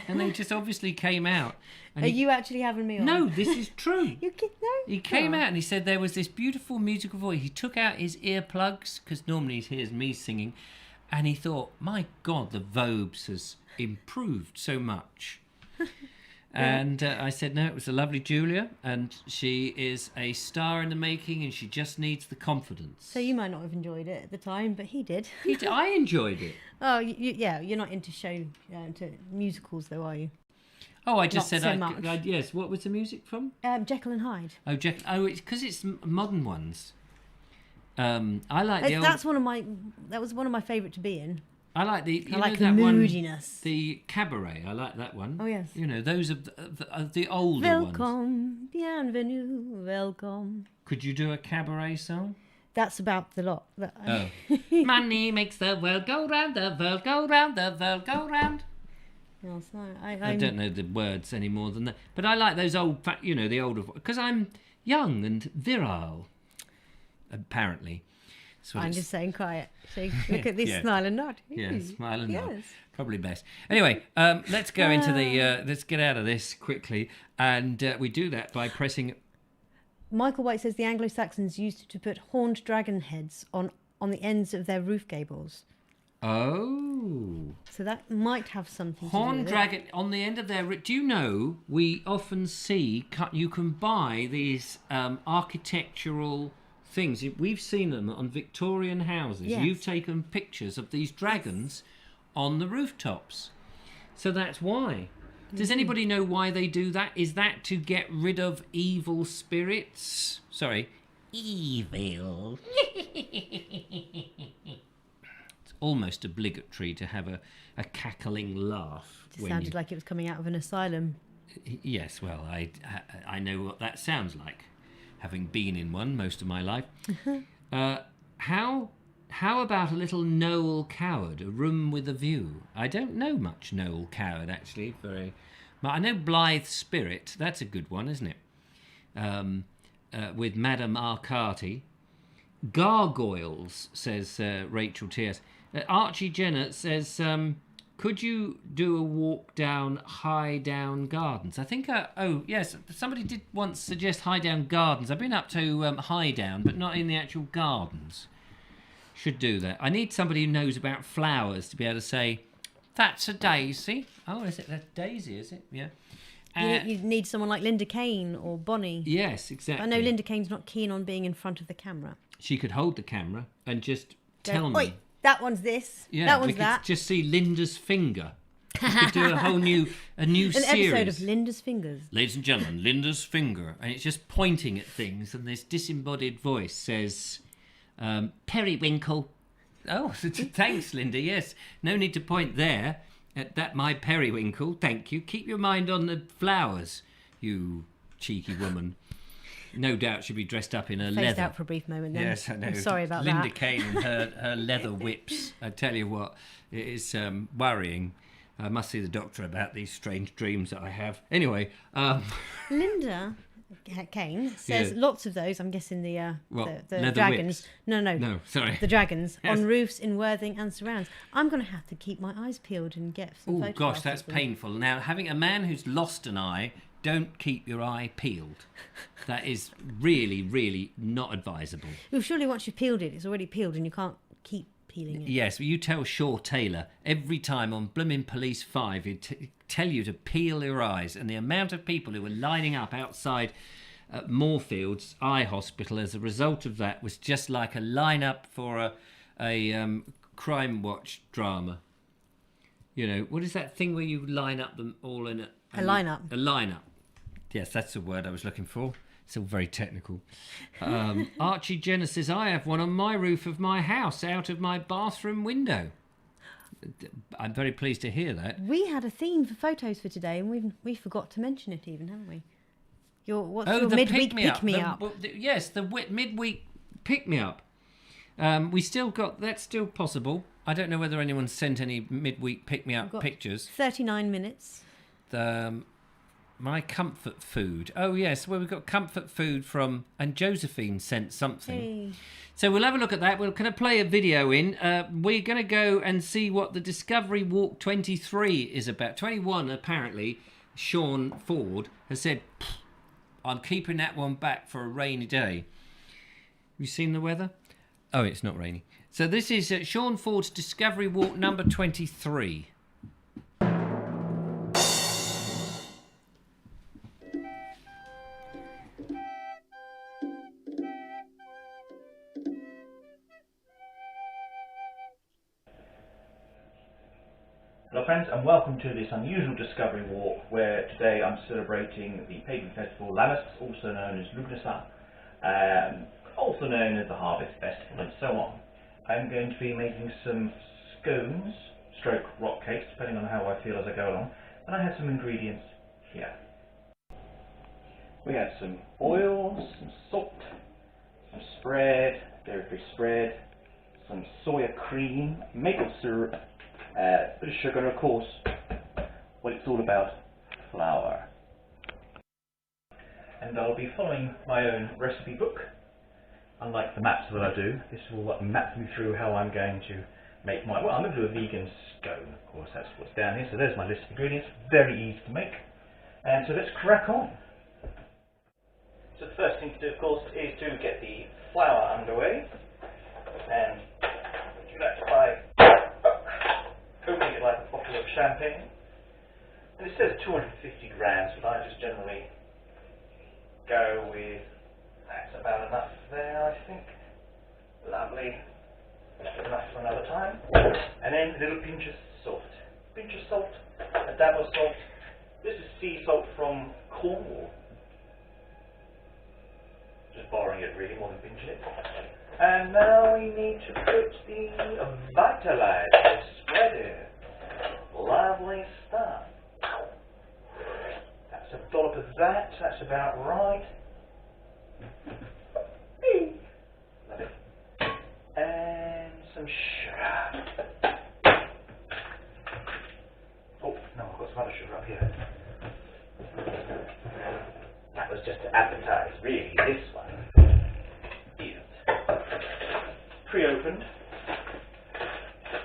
And they just obviously came out. And Are you actually having me on? No, this is true. You kid? No. He came out and he said there was this beautiful musical voice. He took out his earplugs, because normally he hears me singing, and he thought, my God, the Vobes has improved so much. And I said, no, it was the lovely Julia, and she is a star in the making, and she just needs the confidence. So you might not have enjoyed it at the time, but he did. I enjoyed it. Oh, yeah, you're not into into musicals, though, are you? Oh, I just Not said, so much. yes. What was the music from? Jekyll and Hyde. Oh, it's because it's modern ones. I like the old... That was one of my favourite to be in. I like the... I like that the one, moodiness. the cabaret. I like that one. Oh, yes. You know, those are the older ones. Welcome, bienvenue, welcome. Could you do a cabaret song? That's about the lot. Oh. Money makes the world go round, the world go round, the world go round. No, so I don't know the words any more than that. But I like those old, the older... Because I'm young and virile, apparently. I'm just saying quiet. So look at this smile and nod. Yeah, smile and nod. Yes. Probably best. Anyway, let's go into the... let's get out of this quickly. And we do that by pressing... Michael White says the Anglo-Saxons used to put horned dragon heads on the ends of their roof gables. Oh. So that might have something to do Horned with dragon on the end of their... Do you know, we often see... You can buy these architectural things. We've seen them on Victorian houses. Yes. You've taken pictures of these dragons on the rooftops. So that's why. Does anybody know why they do that? Is that to get rid of evil spirits? Sorry. Evil. It's almost obligatory to have a cackling laugh. It sounded like it was coming out of an asylum. Yes, well, I know what that sounds like, having been in one most of my life. How about a little Noel Coward, a room with a view? I don't know much Noel Coward, actually. I know Blythe Spirit. That's a good one, isn't it? With Madame Arcati. Gargoyles, says Rachel T.S. Archie Jenner says, could you do a walk down High Down Gardens? I think, oh, yes, somebody did once suggest High Down Gardens. I've been up to High Down, but not in the actual gardens. Should do that. I need somebody who knows about flowers to be able to say, that's a daisy. Oh, is it? That's daisy, is it? Yeah. You need someone like Linda Kane or Bonnie. Yes, exactly. I know Linda Kane's not keen on being in front of the camera. She could hold the camera and just tell me. Oi, that one's this. Yeah, that one's we that. could just see Linda's finger. We could do a whole new series. An episode of Linda's Fingers. Ladies and gentlemen, Linda's finger. And it's just pointing at things, and this disembodied voice says, periwinkle. Oh, thanks, Linda. Yes, no need to point there at that my periwinkle. Thank you. Keep your mind on the flowers, you cheeky woman. No doubt she'll be dressed up in her leather. Phased out for a brief moment then. Yes, I know. I'm sorry about Linda that. Kane and her leather whips. I tell you what, it is worrying. I must see the doctor about these strange dreams that I have. Anyway, Linda Kane says lots of those. I'm guessing the leather dragons. whips? No, sorry. The dragons Yes. on roofs in Worthing and surrounds. I'm going to have to keep my eyes peeled and get some Oh photographs. gosh, that's of them. painful. Now, having a man who's lost an eye, don't keep your eye peeled. That is really, really not advisable. Well, surely once you've peeled it, it's already peeled and you can't keep peeling it. Yes, but you tell Shaw Taylor every time on Bloomin' Police 5, he'd tell you to peel your eyes, and the amount of people who were lining up outside Moorfields Eye Hospital as a result of that was just like a line-up for a Crime Watch drama. You know, what is that thing where you line up them all in A line-up. A line-up. Yes, that's the word I was looking for. It's all very technical. Archie Jenner says, I have one on my roof of my house out of my bathroom window. I'm very pleased to hear that. We had a theme for photos for today and we forgot to mention it even, haven't we? What's your the midweek pick-me-up? Yes, the midweek pick-me-up. We still got, that's still possible. I don't know whether anyone's sent any midweek pick-me-up pictures. 39 minutes. My comfort food. Oh, yes. Well, we've got comfort food from... And Josephine sent something. Hey. So we'll have a look at that. We're going to play a video in. We're going to go and see what the Discovery Walk 23 is about. 21, apparently, Sean Ford has said, I'm keeping that one back for a rainy day. Have you seen the weather? Oh, it's not rainy. So this is Sean Ford's Discovery Walk number 23. Hello friends, and welcome to this unusual Discovery Walk where today I'm celebrating the pagan festival Lammas, also known as Lugnasa, also known as the Harvest Festival, and so on. I'm going to be making some scones, stroke rock cakes, depending on how I feel as I go along, and I have some ingredients here. We have some oil, some salt, some spread, dairy-free spread, some soya cream, maple syrup, bit of sugar, of course. What it's all about, flour. And I'll be following my own recipe book. Unlike the maps that I do, this will map me through how I'm going to make my... Well, I'm going to do a vegan scone, of course, that's what's down here. So there's my list of ingredients, very easy to make. And so let's crack on. So the first thing to do, of course, is to get the flour underway. And do that by opening it like a bottle of champagne. And it says 250 grams, but I just generally go with that about enough there, I think. Lovely. Enough for another time. And then a little pinch of salt. Pinch of salt, a dab of salt. This is sea salt from Cornwall. Just borrowing it really, more than pinching it. And now we need to put the Vitalize spread in. Lovely stuff. That's a dollop of that, that's about right. Love it. And some sugar. Oh, no, I've got some other sugar up here. That was just to advertise, really. This one is pre-opened,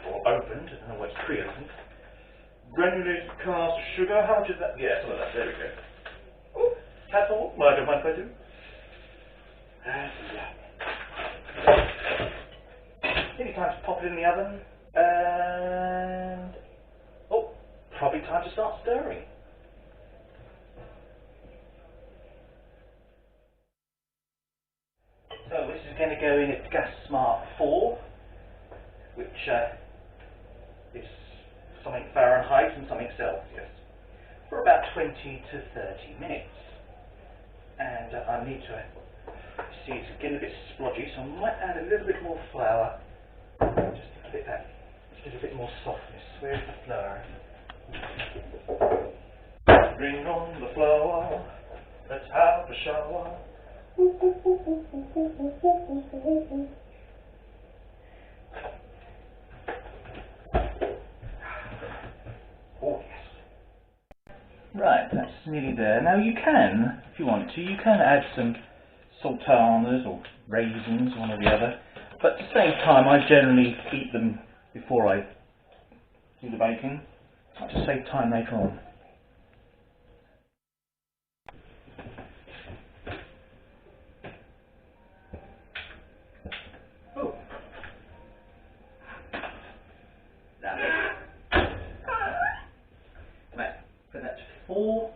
or opened, I don't know what's pre-opened. Granulated caster sugar, how much is that? Yeah, some of that, there we go. Oh, that's all, well, I don't mind if I do. Maybe time to pop it in the oven, and oh, probably time to start stirring. So this is going to go in at gas smart 4, which is something Fahrenheit and something Celsius, for about 20 to 30 minutes. And I need to see it's getting a bit splodgy, so I might add a little bit more flour, just to give it that just a little bit more softness. Where's the flour? Bring on the flour, let's have a shower. Oh yes. Right, that's nearly there. Now you can, if you want to, you can add some sultanas or raisins, one or the other. But to save time, I generally eat them before I do the baking. To save time later on. Right, put that to 4.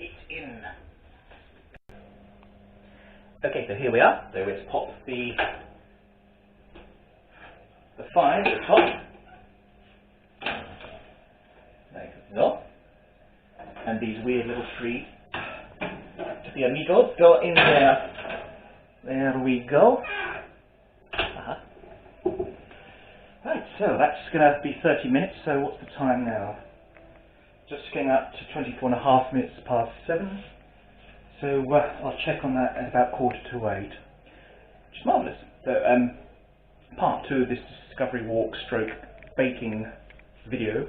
It's in. Okay, so here we are. So let's pop the 5 at the top. Like so. And these weird little 3 the amigos go in there. There we go. Right, so that's going to be 30 minutes, so what's the time now? Just getting up to 24.5 minutes past 7. So I'll check on that at about 7:45, which is marvellous. So part 2 of this discovery walk stroke baking video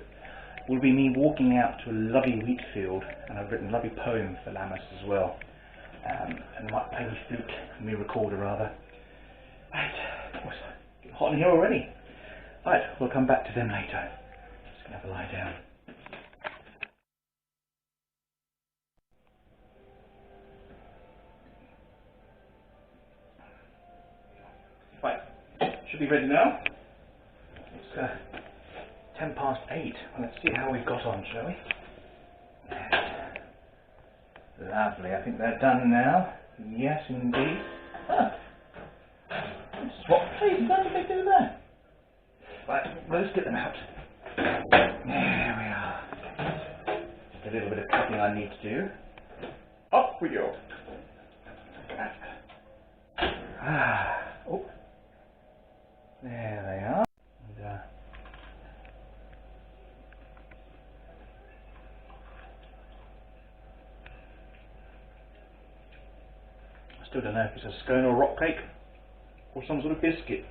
will be me walking out to a lovely wheat field, and I've written a lovely poem for Lammas as well. And might play me flute, me recorder rather. Right, it's getting hot in here already. Right, we'll come back to them later. Just gonna have a lie down. Right, should be ready now. It's 8:10. Well, let's see how we've got on, shall we? Lovely, I think they're done now. Yes, indeed. Ah. Swap places, how did they do that? Right, let's get them out. There we are. Just a little bit of cutting I need to do. Off we go. Oh. There they are. And, I still don't know if it's a scone or a rock cake or some sort of biscuit.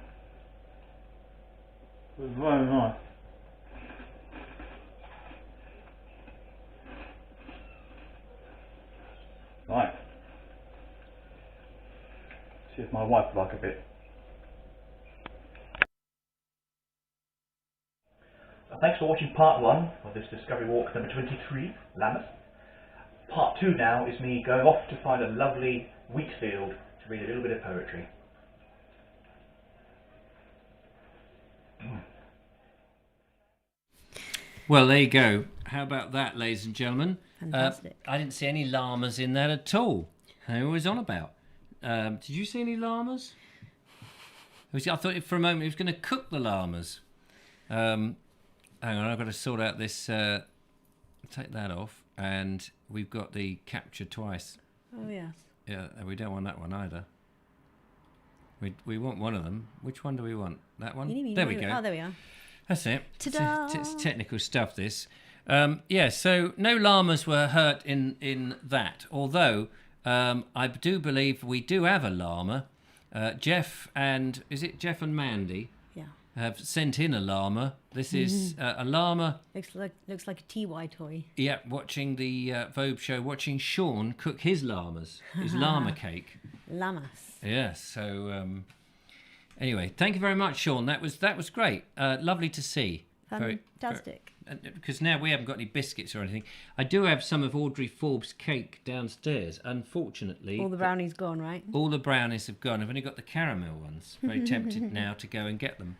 Very nice. Right. See if my wife would like a bit. Thanks for watching part 1 of this Discovery Walk number 23, Lammas. Part 2 now is me going off to find a lovely wheat field to read a little bit of poetry. Well, there you go. How about that, ladies and gentlemen? Fantastic. I didn't see any llamas in that at all. They were always on about. Did you see any llamas? I thought for a moment he was going to cook the llamas. Hang on, I've got to sort out this. Take that off, and we've got the capture twice. Oh yes. Yeah, we don't want that one either. We want one of them. Which one do we want? That one? There we go. Oh, there we are. That's it. Ta-da! It's technical stuff, this. So no llamas were hurt in that, although I do believe we do have a llama. Jeff and Mandy have sent in a llama. This is a llama. Looks like a TY toy. Yeah, watching the Vobes show, watching Sean cook his llamas, his llama cake. Llamas. Yeah, so anyway, thank you very much, Sean. That was great. Lovely to see. Fantastic. Because now we haven't got any biscuits or anything. I do have some of Audrey Forbes' cake downstairs. Unfortunately, All the brownies gone, right? all the brownies have gone. I've only got the caramel ones. Very tempted now to go and get them.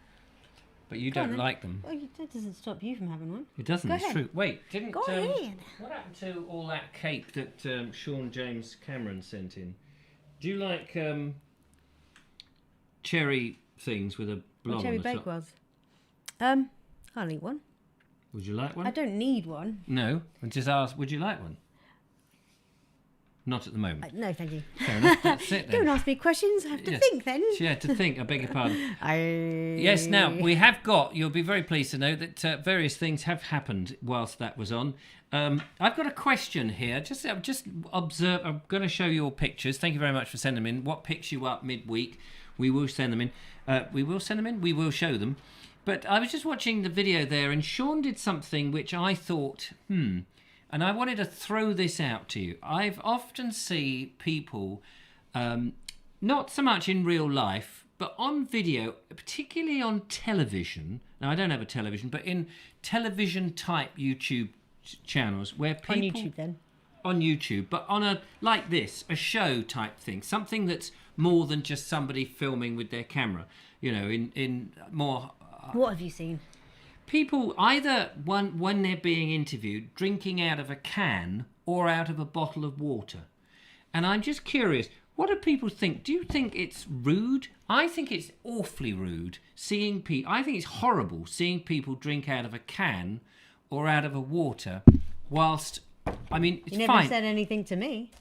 But you don't like them. Well, that doesn't stop you from having one. It doesn't, Go it's ahead. true. Wait, Go ahead. what happened to all that cake that Sean James Cameron sent in? Do you like cherry things with a blonde Cherry on the top? Bakewells. I'll eat one. Would you like one? I don't need one. No, I just asked, would you like one? Not at the moment. No, thank you. Fair enough, that's it then. Don't ask me questions. I have to Yes. think then. Yeah, to think, I beg your pardon. Yes, Yes, now, we have got, you'll be very pleased to know that various things have happened whilst that was on. I've got a question here. Just observe, I'm going to show you all pictures. Thank you very much for sending them in. What picks you up midweek? We will send them in. We will show them. But I was just watching the video there, and Sean did something which I thought, and I wanted to throw this out to you. I've often seen people, not so much in real life, but on video, particularly on television. Now, I don't have a television, but in television-type YouTube channels where people... On YouTube, then. On YouTube, but on a, like this, a show-type thing. Something that's more than just somebody filming with their camera. You know, in more... What have you seen? People either when they're being interviewed drinking out of a can or out of a bottle of water. And I'm just curious, what do people think? Do you think it's rude? I think it's awfully rude seeing people. I think it's horrible seeing people drink out of a can or out of a water whilst, I mean, it's You never fine. said anything to me.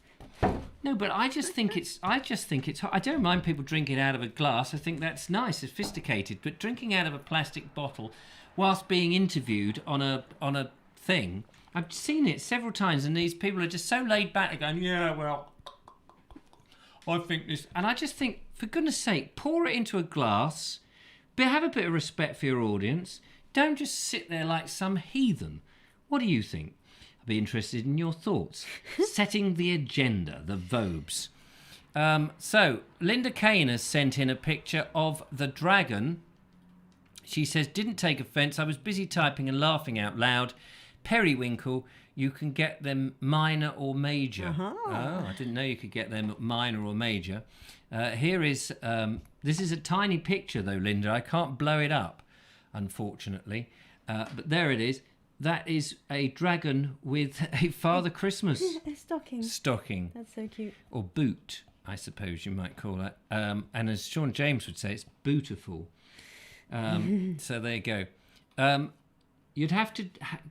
No, but I just think it's. I don't mind people drinking out of a glass. I think that's nice, sophisticated. But drinking out of a plastic bottle, whilst being interviewed on a thing, I've seen it several times, and these people are just so laid back. They're going, yeah, well, I think this, and I just think, for goodness' sake, pour it into a glass. But have a bit of respect for your audience. Don't just sit there like some heathen. What do you think? Be interested in your thoughts. Setting the agenda, the Vobes. So, Linda Kane has sent in a picture of the dragon. She says, didn't take offence. I was busy typing and laughing out loud. Periwinkle, you can get them minor or major. Oh, I didn't know you could get them minor or major. Here is, this is a tiny picture though, Linda. I can't blow it up, unfortunately. But there it is. That is a dragon with a Father Christmas A stocking. stocking. That's so cute. Or boot, I suppose you might call it. And as Sean James would say, it's bootiful. So there you go. You'd have to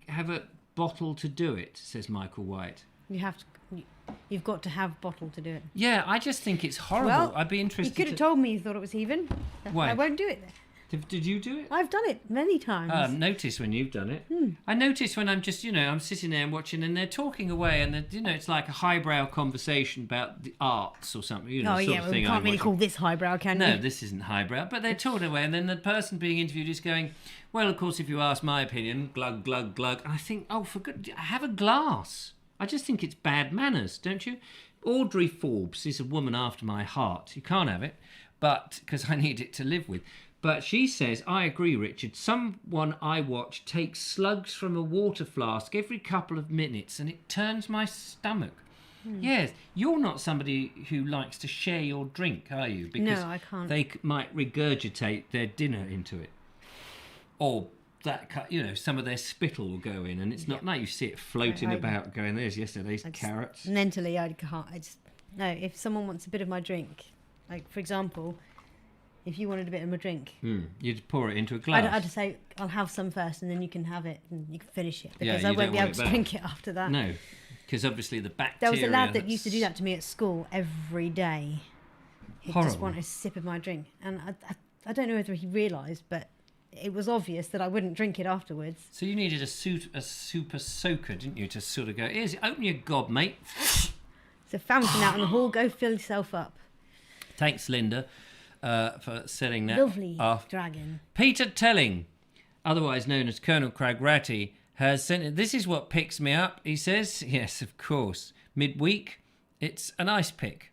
have a bottle to do it, says Michael White. You've got to have bottle to do it. Yeah, I just think it's horrible. Well, I'd be interested. You could have told me you thought it was heathen. Why? I won't do it then. Did you do it? I've done it many times. Notice when you've done it. I notice when I'm just, I'm sitting there and watching, and they're talking away, and it's like a highbrow conversation about the arts or something. Oh yeah, well, we can't really call this highbrow, can we? No, this isn't highbrow, but they're talking away, and then the person being interviewed is going, well, of course, if you ask my opinion, glug, glug, glug. And I think, oh, for good, have a glass. I just think it's bad manners, don't you? Audrey Forbes is a woman after my heart. You can't have it, but because I need it to live with. But she says, I agree, Richard. Someone I watch takes slugs from a water flask every couple of minutes, and it turns my stomach. Yes, you're not somebody who likes to share your drink, are you? Because no, I can't. They might regurgitate their dinner into it. Or some of their spittle will go in, and it's not. Now you see it floating about, going. There's yesterday's carrots. Mentally, I can't. No. If someone wants a bit of my drink, like for example, if you wanted a bit of my drink, you'd pour it into a glass. I'd say I'll have some first, and then you can have it and you can finish it, because I won't be able to drink it after that. No, because obviously the bacteria. There was a lad that used to do that to me at school every day. He just wanted a sip of my drink, and I don't know whether he realised, but it was obvious that I wouldn't drink it afterwards. So you needed a super soaker, didn't you, to sort of go, here's, open your gob, mate. It's a fountain out in the hall. Go fill yourself up. Thanks, Linda, for setting that Lovely off. dragon. Peter Telling, otherwise known as Colonel Cragratty, has sent. This is what picks me up, he says. Yes, of course. Midweek, it's an ice pick.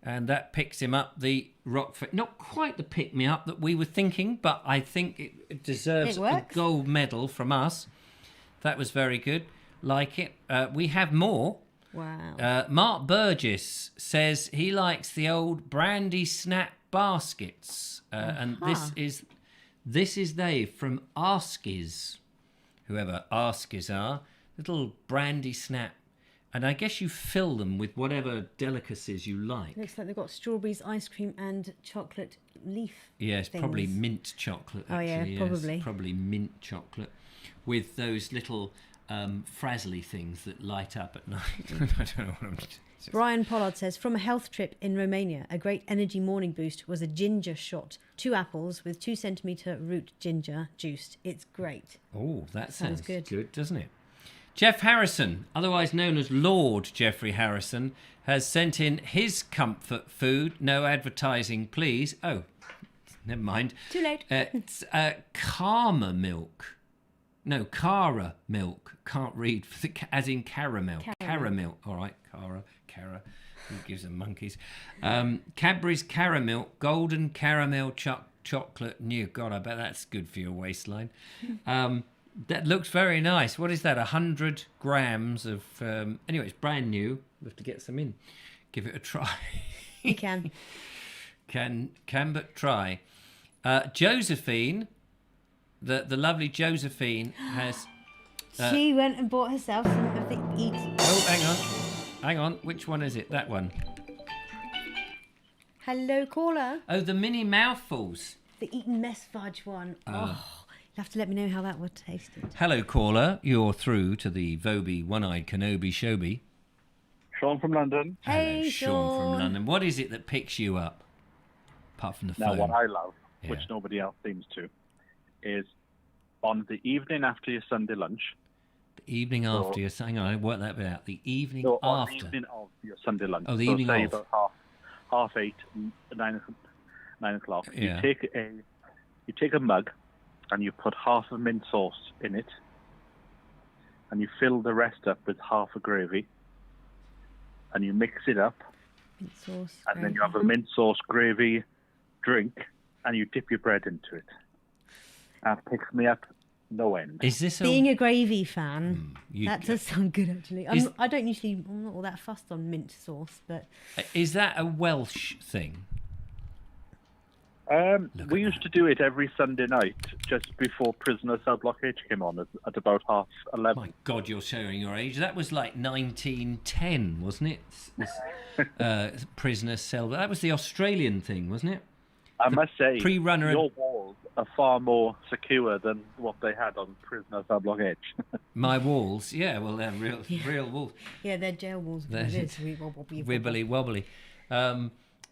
And that picks him up the Rockford. Not quite the pick-me-up that we were thinking, but I think it deserves a gold medal from us. That was very good. Like it. We have more. Wow. Mark Burgess says he likes the old brandy snap baskets. And this is they from Arskies. Whoever Arskies are. Little brandy snap. And I guess you fill them with whatever delicacies you like. Looks like they've got strawberries, ice cream, and chocolate leaf. Yes, things. Probably mint chocolate. Actually. Oh yeah, probably. Yes, probably mint chocolate, with those little frazzly things that light up at night. I don't know what I'm. Brian Pollard says, from a health trip in Romania, a great energy morning boost was a ginger shot. 2 apples with 2 centimetre root ginger juiced. It's great. Oh, that sounds good, doesn't it? Jeff Harrison, otherwise known as Lord Jeffrey Harrison, has sent in his comfort food. No advertising, please. Oh, never mind. Too late. It's Karma milk. No, Cara milk. Can't read, as in caramel. Caramel. All right, Cara. Who gives them monkeys? Cadbury's Caramel, golden caramel chocolate. God, I bet that's good for your waistline. That looks very nice. What is that? 100 grams of... anyway, it's brand new. We'll have to get some in. Give it a try. You can. Can but try. Josephine, the lovely Josephine has... she went and bought herself some of the eat... Oh, hang on. Which one is it? That one. Hello, caller. Oh, the mini mouthfuls. The Eton Mess Fudge one. You'll have to let me know how that would taste. Hello, caller. You're through to the Vobie One-Eyed Kenobi Shobi. Sean from London. Hey, hello, Sean from London. What is it that picks you up, apart from the phone? Now, what I love, which nobody else seems to, is on the evening after your Sunday lunch. The evening after your... Hang on, I work that bit out. The evening after. On the evening of your Sunday lunch. Oh, the evening say of. About 8:30, 9 o'clock. Yeah. You take a mug, and you put half a mint sauce in it, and you fill the rest up with half a gravy, and you mix it up, mint sauce, and gravy. then you have a mint sauce gravy drink, and you dip your bread into it. That picks me up no end. Is this being a gravy fan? That does sound good, actually. I'm not all that fussed on mint sauce, but is that a Welsh thing? We used to do it every Sunday night, just before Prisoner Cell Block H came on at about 11:30. My God, you're showing your age. That was like 1910, wasn't it? Prisoner Cell. That was the Australian thing, wasn't it? I must say, pre-runner your walls are far more secure than what they had on Prisoner Cell Block H. My walls, yeah, well, they're real walls. Yeah, they're jail walls. Wibbly wobbly.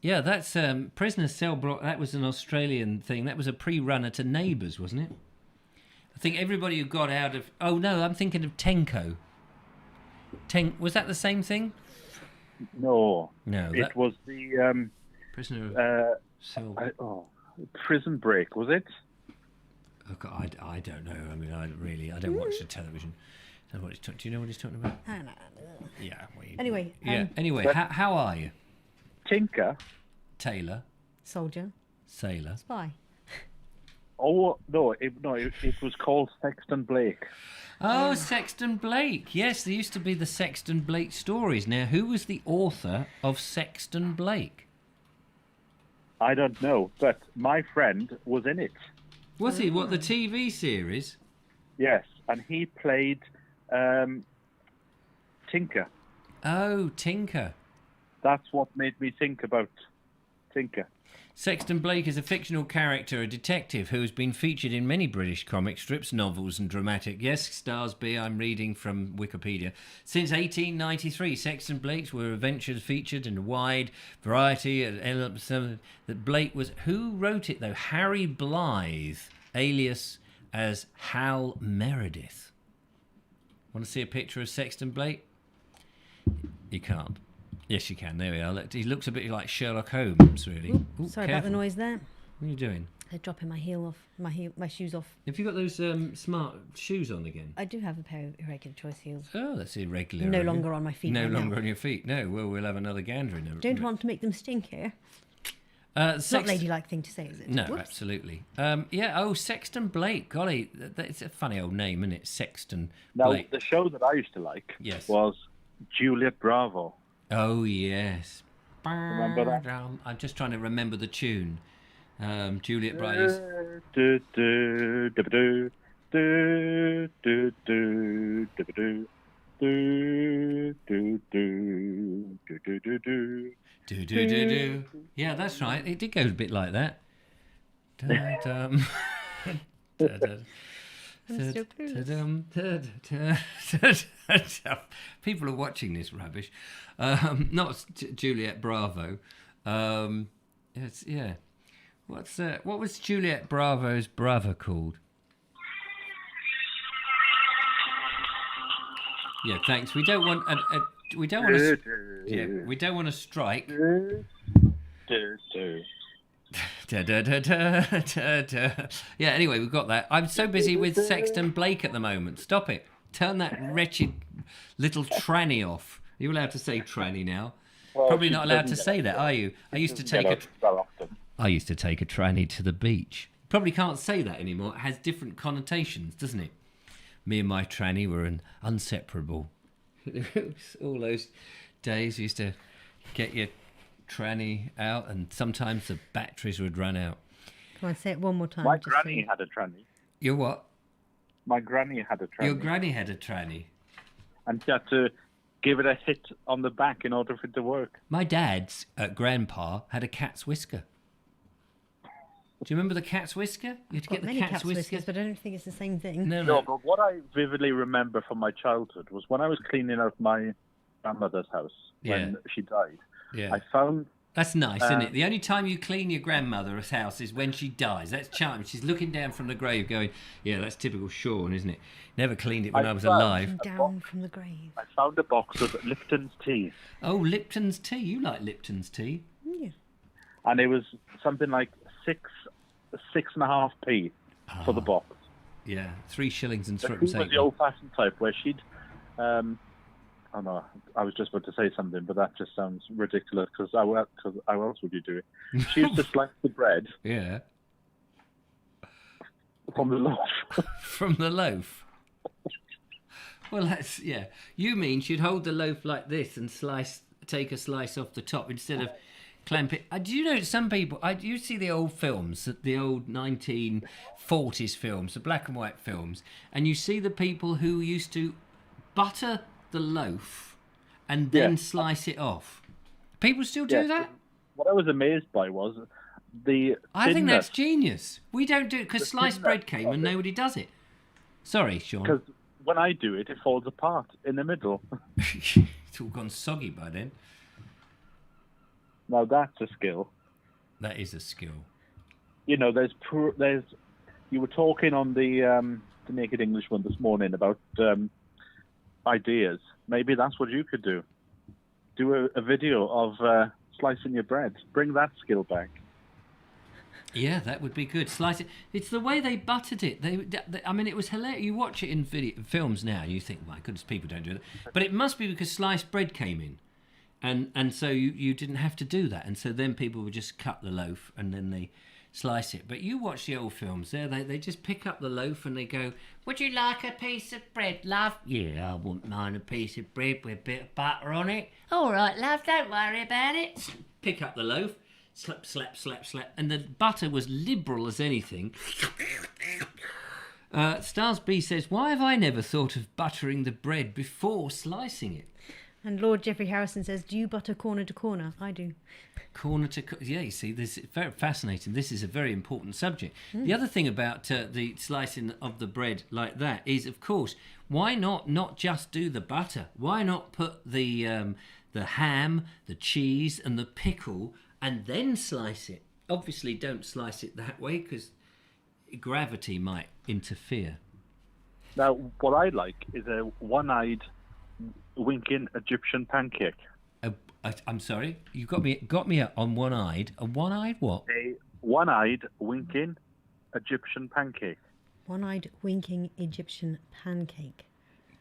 Yeah, that's Prisoner Cell Block. That was an Australian thing. That was a pre-runner to Neighbours, wasn't it? I think everybody who got out of... Oh, no, I'm thinking of Tenko. Was that the same thing? No. No. It was the... Prisoner Cell... Prison Break, was it? Oh, God, I don't know. I mean, I don't watch the television. Do you know what he's talking about? I don't know. Yeah. Anyway. Anyway, how are you? Tinker. Tailor. Soldier. Sailor. Spy. Oh, no, it was called Sexton Blake. Oh, Sexton Blake. Yes, there used to be the Sexton Blake stories. Now, who was the author of Sexton Blake? I don't know, but my friend was in it. Was he? What, the TV series? Yes, and he played Tinker. Oh, Tinker. That's what made me think about Tinker. Sexton Blake is a fictional character, a detective who has been featured in many British comic strips, novels and dramatic. Yes, stars be, I'm reading from Wikipedia. Since 1893, Sexton Blake's were adventures featured in a wide variety of elements that Blake was... Who wrote it, though? Harry Blythe, alias as Hal Meredith. Want to see a picture of Sexton Blake? You can't. Yes, you can. There we are. He looks a bit like Sherlock Holmes, really. Ooh, Sorry careful. about the noise there. What are you doing? They're dropping my shoes off. Have you got those smart shoes on again? I do have a pair of irregular choice heels. Oh, that's irregular. No longer on my feet. No right longer now. on your feet. No, well, we'll have another gander in a Don't want to make them stink here. It's Sext- not a ladylike thing to say, is it? No, Whoops. absolutely. Sexton Blake. Golly, it's a funny old name, isn't it? Sexton Now, Blake. the show that I used to like was Juliet Bravo. Oh, yes. Remember that? I'm just trying to remember the tune. Juliet Bravo. Yeah, that's right. It did go a bit like that. People are watching this rubbish. Not Juliet Bravo. Yeah. What was Juliet Bravo's brother called? Yeah, thanks. We don't want we don't want to. We don't want to strike. Yeah, anyway, we've got that. I'm so busy with Sexton Blake at the moment. Stop it. Turn that wretched little tranny off. Are you allowed to say tranny now? Well, Probably not allowed to say that, are you? I used to take a tranny to the beach. Probably can't say that anymore. It has different connotations, doesn't it? Me and my tranny were inseparable. All those days you used to get your tranny out and sometimes the batteries would run out. Come on, say it one more time. My granny had a tranny. Your what? My granny had a tranny. Your granny had a tranny. And she had to give it a hit on the back in order for it to work. My dad's grandpa had a cat's whisker. Do you remember the cat's whisker? You had to get the cat's whisker. Whiskers, but I don't think it's the same thing. No, but what I vividly remember from my childhood was when I was cleaning out my grandmother's house when she died. Yeah. I found... That's nice, isn't it? The only time you clean your grandmother's house is when she dies. That's charming. She's looking down from the grave going, yeah, that's typical Sean, isn't it? Never cleaned it when I was alive. Down from the grave. I found a box of Lipton's tea. Oh, Lipton's tea. You like Lipton's tea. Yeah. And it was something like 6.5p for the box. Yeah, 3 shillings and She threepence. was the old-fashioned type where she'd... oh no, I was just about to say something, but that just sounds ridiculous because how else would you do it? She used to slice the bread. Yeah. From the loaf. From the loaf. Well, that's You mean she'd hold the loaf like this and take a slice off the top instead of clamp it? Do you know some people? You see the old films, the old 1940s films, the black and white films, and you see the people who used to butter the loaf and then slice it off. People still do that? What I was amazed by was I think that's genius. We don't do it because sliced bread came and nobody does it. Sorry, Sean. Because when I do it, it falls apart in the middle. It's all gone soggy by then. Now that's a skill. That is a skill. You know, there's. You were talking on the Naked English one this morning about ideas. Maybe that's what you could do. Do a video of slicing your bread. Bring that skill back. Yeah, that would be good. Slice it. It's the way they buttered it. I mean, it was hilarious. You watch it in films now, and you think, my goodness, people don't do that. But it must be because sliced bread came in, and so you didn't have to do that. And so then people would just cut the loaf and then they slice it. But you watch the old films there, they just pick up the loaf and they go, would you like a piece of bread, love? Yeah, I wouldn't mind a piece of bread with a bit of butter on it. All right, love, don't worry about it. Pick up the loaf, slap, slap, slap, slap. And the butter was liberal as anything. Stars B says, why have I never thought of buttering the bread before slicing it? And Lord Jeffrey Harrison says, do you butter corner to corner? I do. Corner to yeah, you see, this is very fascinating. This is a very important subject. The other thing about the slicing of the bread like that is, of course, why not just do the butter? Why not put the ham, the cheese, and the pickle, and then slice it? Obviously, don't slice it that way because gravity might interfere. Now, what I like is a one-eyed, winking Egyptian pancake. I'm sorry, you got me on one-eyed. A one-eyed what? A one-eyed, winking Egyptian pancake. One-eyed winking Egyptian pancake.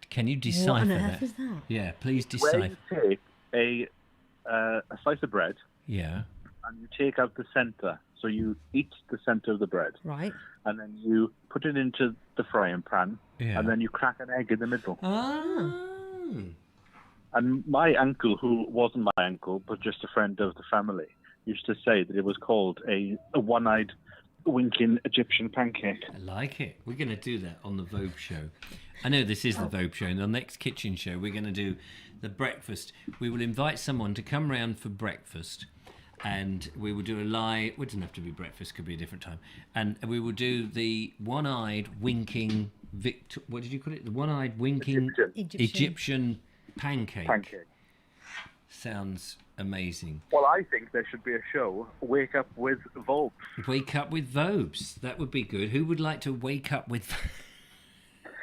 Can you decipher what on that? earth is that? Yeah, please decipher. Where you take a slice of bread, Yeah. and you take out the centre. So you eat the centre of the bread. Right. And then you put it into the frying pan, and then you crack an egg in the middle. And my uncle, who wasn't my uncle, but just a friend of the family, used to say that it was called a one-eyed, winking Egyptian pancake. I like it. We're going to do that on the Vobes show. I know this is the Vobes show. In the next kitchen show, we're going to do the breakfast. We will invite someone to come round for breakfast. And we will do a live. It doesn't have to be breakfast; could be a different time. And we will do the one-eyed winking. What did you call it? The one-eyed winking Egyptian pancake. Sounds amazing. Well, I think there should be a show. Wake up with Vobes. Wake up with Vobes. That would be good. Who would like to wake up with?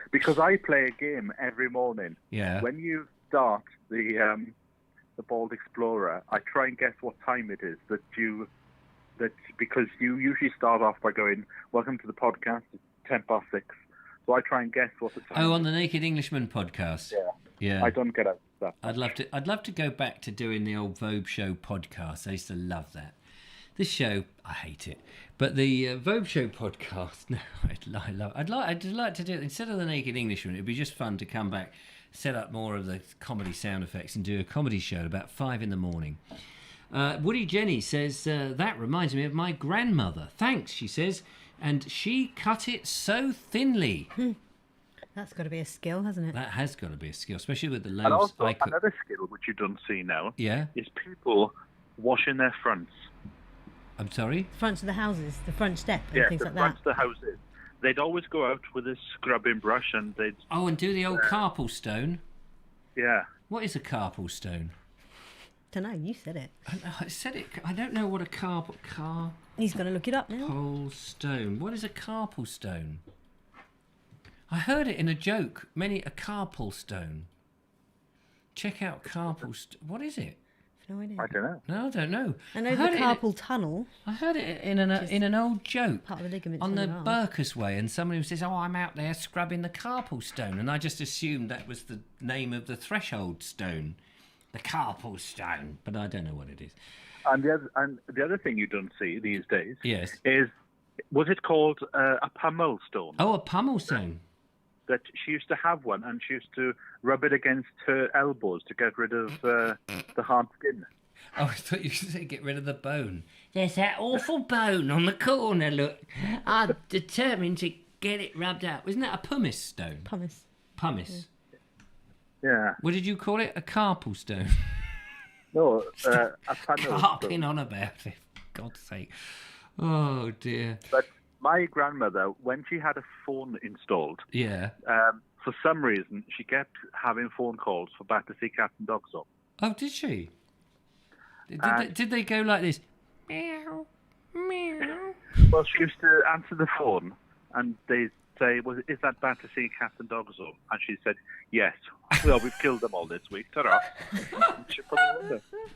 Because I play a game every morning. Yeah. When you start the Bald Explorer, I try and guess what time it is because you usually start off by going, welcome to the podcast, it's 6:10. So I try and guess what the time is. On the Naked Englishman podcast. Yeah. I don't get out that. I'd love to go back to doing the old Vobes show podcast. I used to love that. This show, I hate it. But the Vobes show podcast, no, I'd like to do it instead of the Naked Englishman. It'd be just fun to come back, set up more of the comedy sound effects and do a comedy show at about 5 a.m. Woody Jenny says, that reminds me of my grandmother. Thanks, she says. And she cut it so thinly. That's got to be a skill, hasn't it? That has got to be a skill, especially with the loaves. And also, another skill which you don't see now is people washing their fronts. I'm sorry? The fronts of the houses, the front step and things like that. the fronts of the houses. They'd always go out with a scrubbing brush and they'd... Oh, and do the old carpal stone? Yeah. What is a carpal stone? Don't know, you said it. I said it. I don't know what a He's going to look it up now. Carpal stone. What is a carpal stone? I heard it in a joke. A carpal stone. Check out carpal stone. What is it? No idea. I don't know. No, I don't know. I know the carpal tunnel. I heard it in an old joke part of the ligament on the Burkus Way, and somebody says, "Oh, I'm out there scrubbing the carpal stone," and I just assumed that was the name of the threshold stone, the carpal stone, but I don't know what it is. And the other thing you don't see these days, is was it called a pummel stone? Oh, a pummel stone. That she used to have one, and she used to rub it against her elbows to get rid of the hard skin. Oh, I thought you said get rid of the bone. There's that awful bone on the corner, look. I'm determined to get it rubbed out. Isn't that a pumice stone? Pumice. Yeah. What did you call it? A carpal stone? No, a pummel Harping on about it, for God's sake. Oh, dear. But my grandmother, when she had a phone installed, for some reason, she kept having phone calls for Battersea Cat and Dog Zone. Oh, did she? Did they go like this? Meow, meow. Well, she used to answer the phone, and they'd say, "Well, is that Battersea Cat and Dog Zone?" And she said, "Yes." Well, we've killed them all this week. Ta-ra. She put it in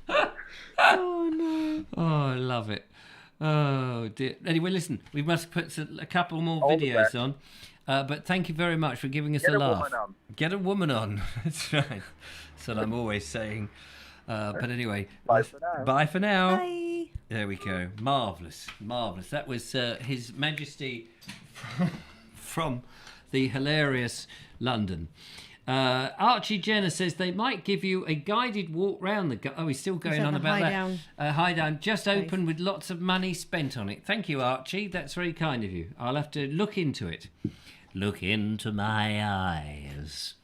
there. Oh, no. Oh, I love it. Oh, dear. Anyway, listen, we must put a couple more videos on. But thank you very much for giving us a laugh. Get a woman on. That's right. That's what I'm always saying. But anyway, bye for now. Bye for now. Bye. There we go. Marvellous. Marvellous. That was His Majesty from the hilarious London. Archie Jenner says they might give you a guided walk round the... he's still going on about that. High down, just open with lots of money spent on it. Thank you, Archie. That's very kind of you. I'll have to look into it. Look into my eyes.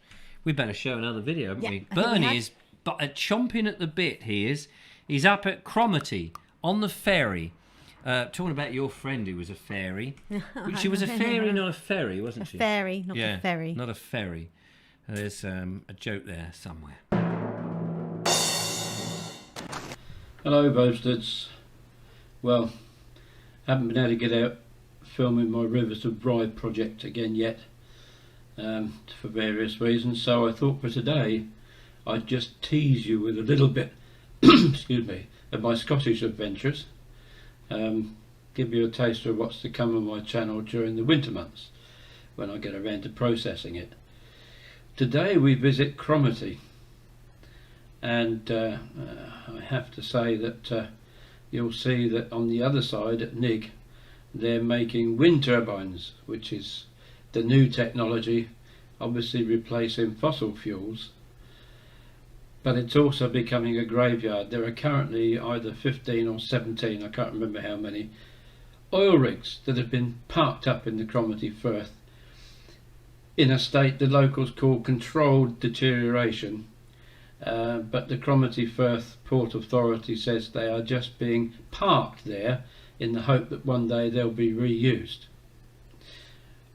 We better show another video, haven't Yeah, we? I think we Bernie have. is chomping at the bit, he is. He's up at Cromarty on the ferry. Talking about your friend who was a fairy. She was a fairy, not a ferry, wasn't she? Ferry, not a ferry. Not a ferry. There's a joke there somewhere. Hello, Vobes. Well, haven't been able to get out filming my Rivers of Rye project again yet, for various reasons. So I thought for today I'd just tease you with a little bit, excuse me, of my Scottish adventures. Give you a taster of what's to come on my channel during the winter months when I get around to processing it. Today we visit Cromarty, and I have to say that you'll see that on the other side at Nig they're making wind turbines, which is the new technology, obviously replacing fossil fuels, but it's also becoming a graveyard. There are currently either 15 or 17, I can't remember how many, oil rigs that have been parked up in the Cromarty Firth in a state the locals call controlled deterioration, but the Cromarty Firth Port Authority says they are just being parked there in the hope that one day they'll be reused.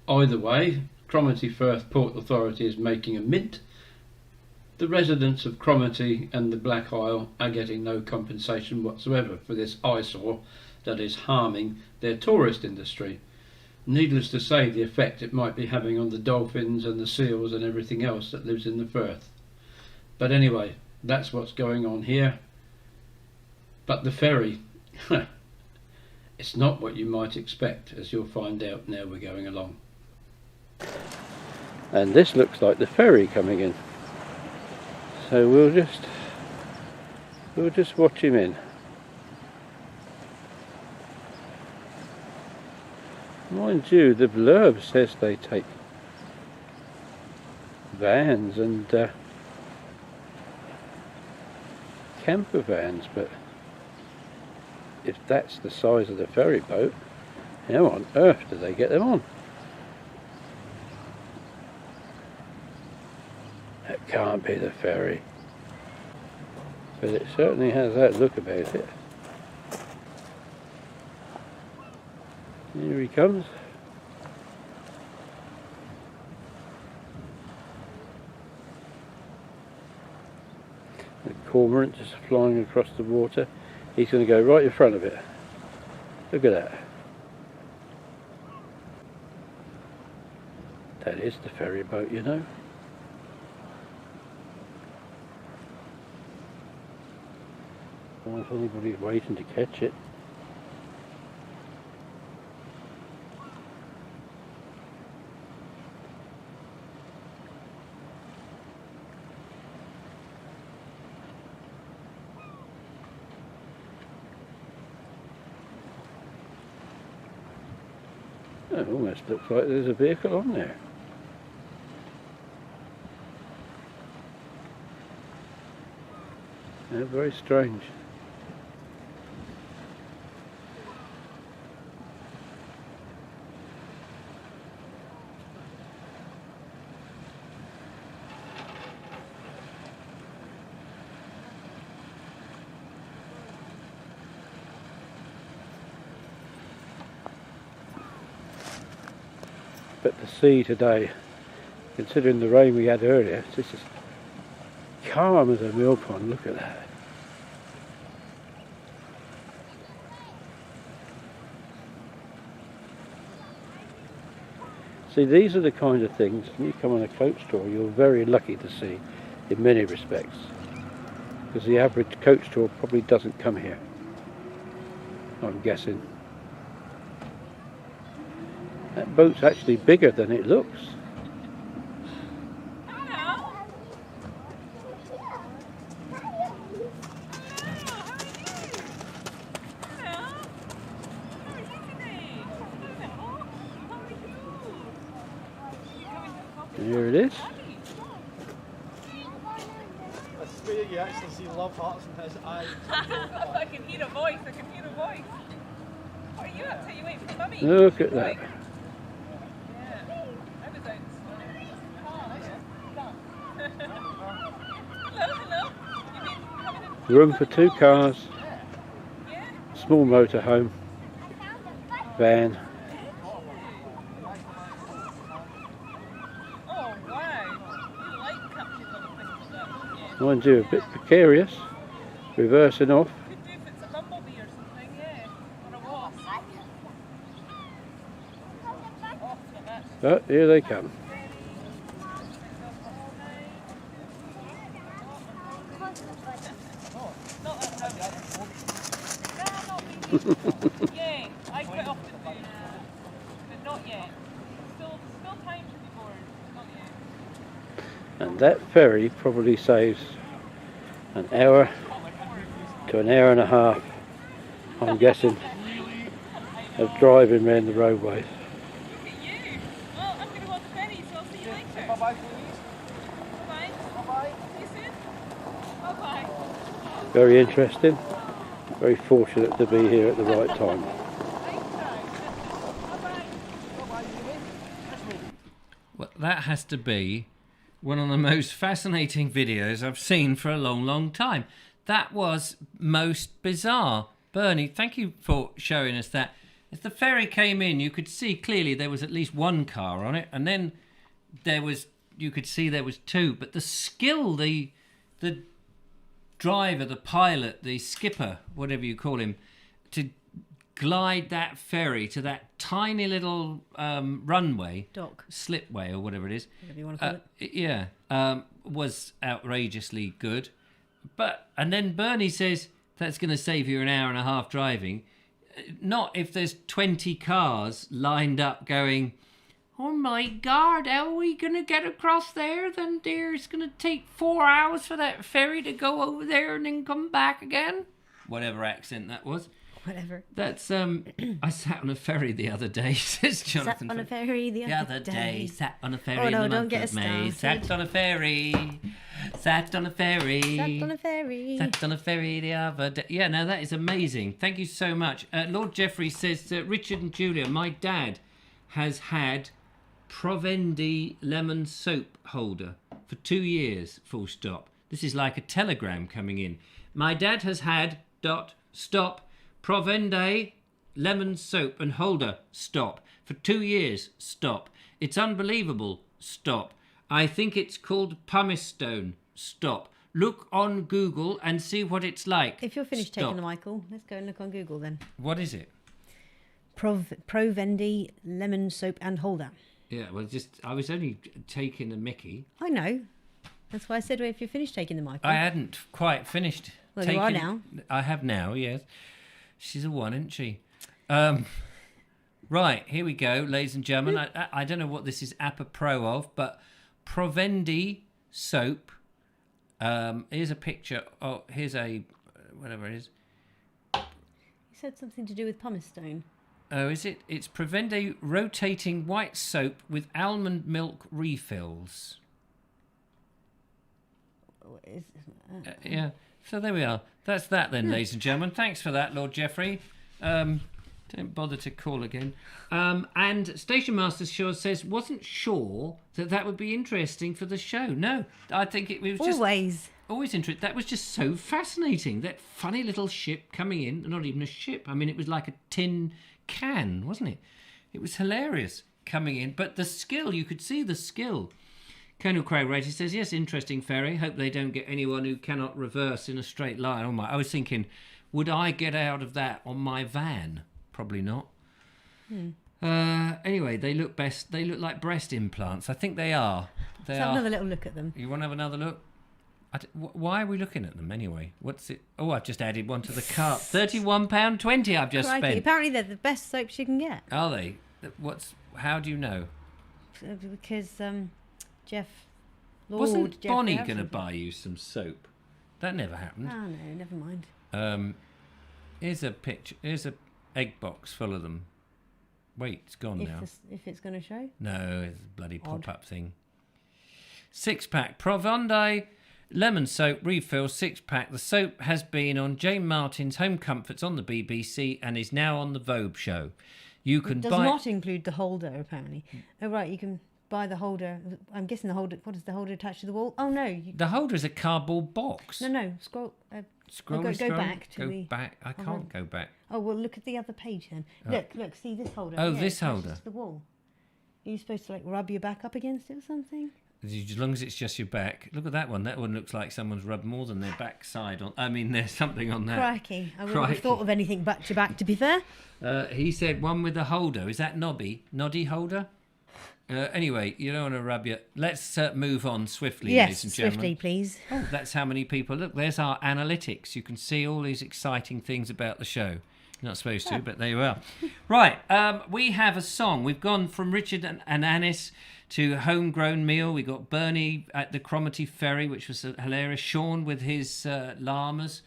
Either way, Cromarty Firth Port Authority is making a mint. The residents of Cromarty and the Black Isle are getting no compensation whatsoever for this eyesore that is harming their tourist industry. Needless to say the effect it might be having on the dolphins and the seals and everything else that lives in the Firth. But anyway, that's what's going on here. But the ferry, it's not what you might expect, as you'll find out now we're going along. And this looks like the ferry coming in. So we'll just watch him in. Mind you, the blurb says they take vans and camper vans, but if that's the size of the ferry boat, how on earth do they get them on? That can't be the ferry, but it certainly has that look about it. Here he comes. The cormorant just flying across the water. He's going to go right in front of it. Look at that. That is the ferry boat, you know. I wonder if anybody's waiting to catch it. It almost looks like there's a vehicle on there. Yeah, very strange. But the sea today, considering the rain we had earlier, it's just calm as a mill pond. Look at that. See, these are the kind of things, when you come on a coach tour, you're very lucky to see in many respects, because the average coach tour probably doesn't come here, I'm guessing. That boat's actually bigger than it looks. And here it is. I swear you actually see love hearts in his eyes. I can hear a voice, I can hear a voice. What are you up to? You waiting for mummy? Look at that. Yeah. Room for 2 cars, small motorhome, van. Oh wow! You like catching little things like that, don't you? Mind you, a bit precarious, reversing off. Could do if it's a bumblebee or something, yeah. Or a wasp. Oh, so that's Oh, here they come. yeah, I quite often do. But not yet. Still time to be bored. Not yet. And that ferry probably saves an hour to an hour and a half, I'm guessing, of driving around the roadways. Look at you. Well, I'm going to go on the ferry, so I'll see you later. Bye-bye. Bye-bye. Bye-bye. See you soon. Bye-bye. Very interesting. Very fortunate to be here at the right time. Well, that has to be one of the most fascinating videos I've seen for a long, long time. That was most bizarre. Bernie, thank you for showing us that. As the ferry came in, you could see clearly there was at least one car on it, and then you could see there was 2. But the skill, the driver, the pilot, the skipper, whatever you call him, to glide that ferry to that tiny little runway, dock, slipway, or whatever it is, whatever you want to call it, was outrageously good. And then Bernie says that's going to save you an hour and a half driving. Not if there's 20 cars lined up going, oh my God, how are we going to get across there then, dear? It's going to take 4 hours for that ferry to go over there and then come back again. Whatever accent that was. Whatever. That's, I sat on a ferry the other day, says Jonathan. Sat on a ferry the other day. Sat on a ferry Oh, in no, the don't month get of us May. started. Sat on a ferry. Sat on a ferry. Sat on a ferry. Sat on a ferry the other day. Yeah, no, that is amazing. Thank you so much. Lord Jeffrey says, Richard and Julia, my dad has had Provendi lemon soap holder for 2 years, full stop. This is like a telegram coming in. My dad has had, stop, Provendi lemon soap and holder, stop, for 2 years, stop. It's unbelievable, stop. I think it's called pumice stone, stop. Look on Google and see what it's like. If you're finished taking the Michael, let's go and look on Google then. What is it? Provendi lemon soap and holder. Yeah, well, I was only taking a mickey. I know. That's why I said, well, if you're finished taking the Michael. I hadn't quite finished. Well, you are now. I have now, yes. She's a one, isn't she? Right, here we go, ladies and gentlemen. I don't know what this is apropos of, but Provendi soap. Here's a picture. Oh, here's a whatever it is. You said something to do with pumice stone. Oh, is it? It's Provendi rotating white soap with almond milk refills. Yeah. So there we are. That's that then, ladies and gentlemen. Thanks for that, Lord Jeffrey. Don't bother to call again. And Station Master Shaw says, wasn't sure that would be interesting for the show. No, I think it was just... Always interesting. That was just so fascinating. That funny little ship coming in. Not even a ship. I mean, it was like a tin can, wasn't it? It was hilarious coming in. But the skill, you could see the skill. Colonel Crowrater says, yes, interesting ferry. Hope they don't get anyone who cannot reverse in a straight line. Oh my! I was thinking, would I get out of that on my van? Probably not. Anyway, they look best. They look like breast implants. I think they are. Let's have another little look at them. You want to have another look? Why are we looking at them anyway? What's it? Oh, I've just added one to the cart. £31.20 I've just Crikey. spent. Apparently they're the best soaps you can get. Are they? How do you know? Because Jeff, Wasn't Jeff Bonnie Harrison. going to buy you some soap? That never happened. Oh no, never mind. Here's a picture. Here's a egg box full of them. Wait, it's gone now. If it's going to show? No, it's a bloody pop-up thing. 6-pack Provendi lemon soap refill 6-pack. The soap has been on Jane Martin's Home Comforts on the BBC and is now on the Vobes show. You can It does buy. not include the holder, apparently. Oh right, you can by the holder. I'm guessing the holder. What is the holder attached to the wall? Oh no. The holder is a cardboard box. No. Scroll. Scroll. Go back to go the. back. I can't go back. Oh well, look at the other page then. Look. See this holder. Oh, Yeah, this it's attached holder. to the wall. Are you supposed to like rub your back up against it or something? As long as it's just your back. Look at that one. That one looks like someone's rubbed more than their backside on. I mean, there's something on that. Crikey! I wouldn't have thought of anything back to back. To be fair. He said one with a holder. Is that noddy holder? Anyway, you don't want to rub your... Let's move on swiftly, ladies and gentlemen. Swiftly, please. Oh, that's how many people... Look, there's our analytics. You can see all these exciting things about the show. You're not supposed to, but there you are. Right, we have a song. We've gone from Richard and Anis to Homegrown Meal. We got Bernie at the Cromarty Ferry, which was hilarious. Sean with his llamas,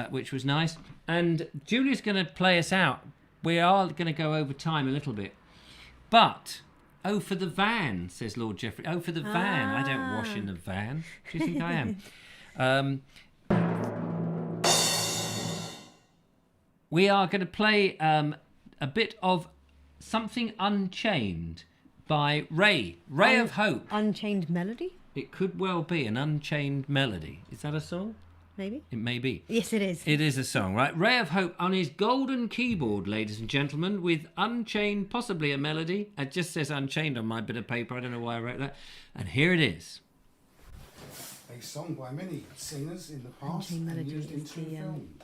which was nice. And Julie's going to play us out. We are going to go over time a little bit. But... Oh, for the van, says Lord Jeffrey. Oh, for the van. I don't wash in the van. Do you think I am? We are going to play a bit of Something Unchained by Ray of Hope. Unchained Melody? It could well be an Unchained Melody. Is that a song? Maybe. It may be. Yes, it is. It is a song, right? Ray of Hope on his golden keyboard, ladies and gentlemen, with Unchained, possibly a melody. It just says Unchained on my bit of paper. I don't know why I wrote that. And here it is. A song by many singers in the past Unchained and Melody used in is 2 the, films.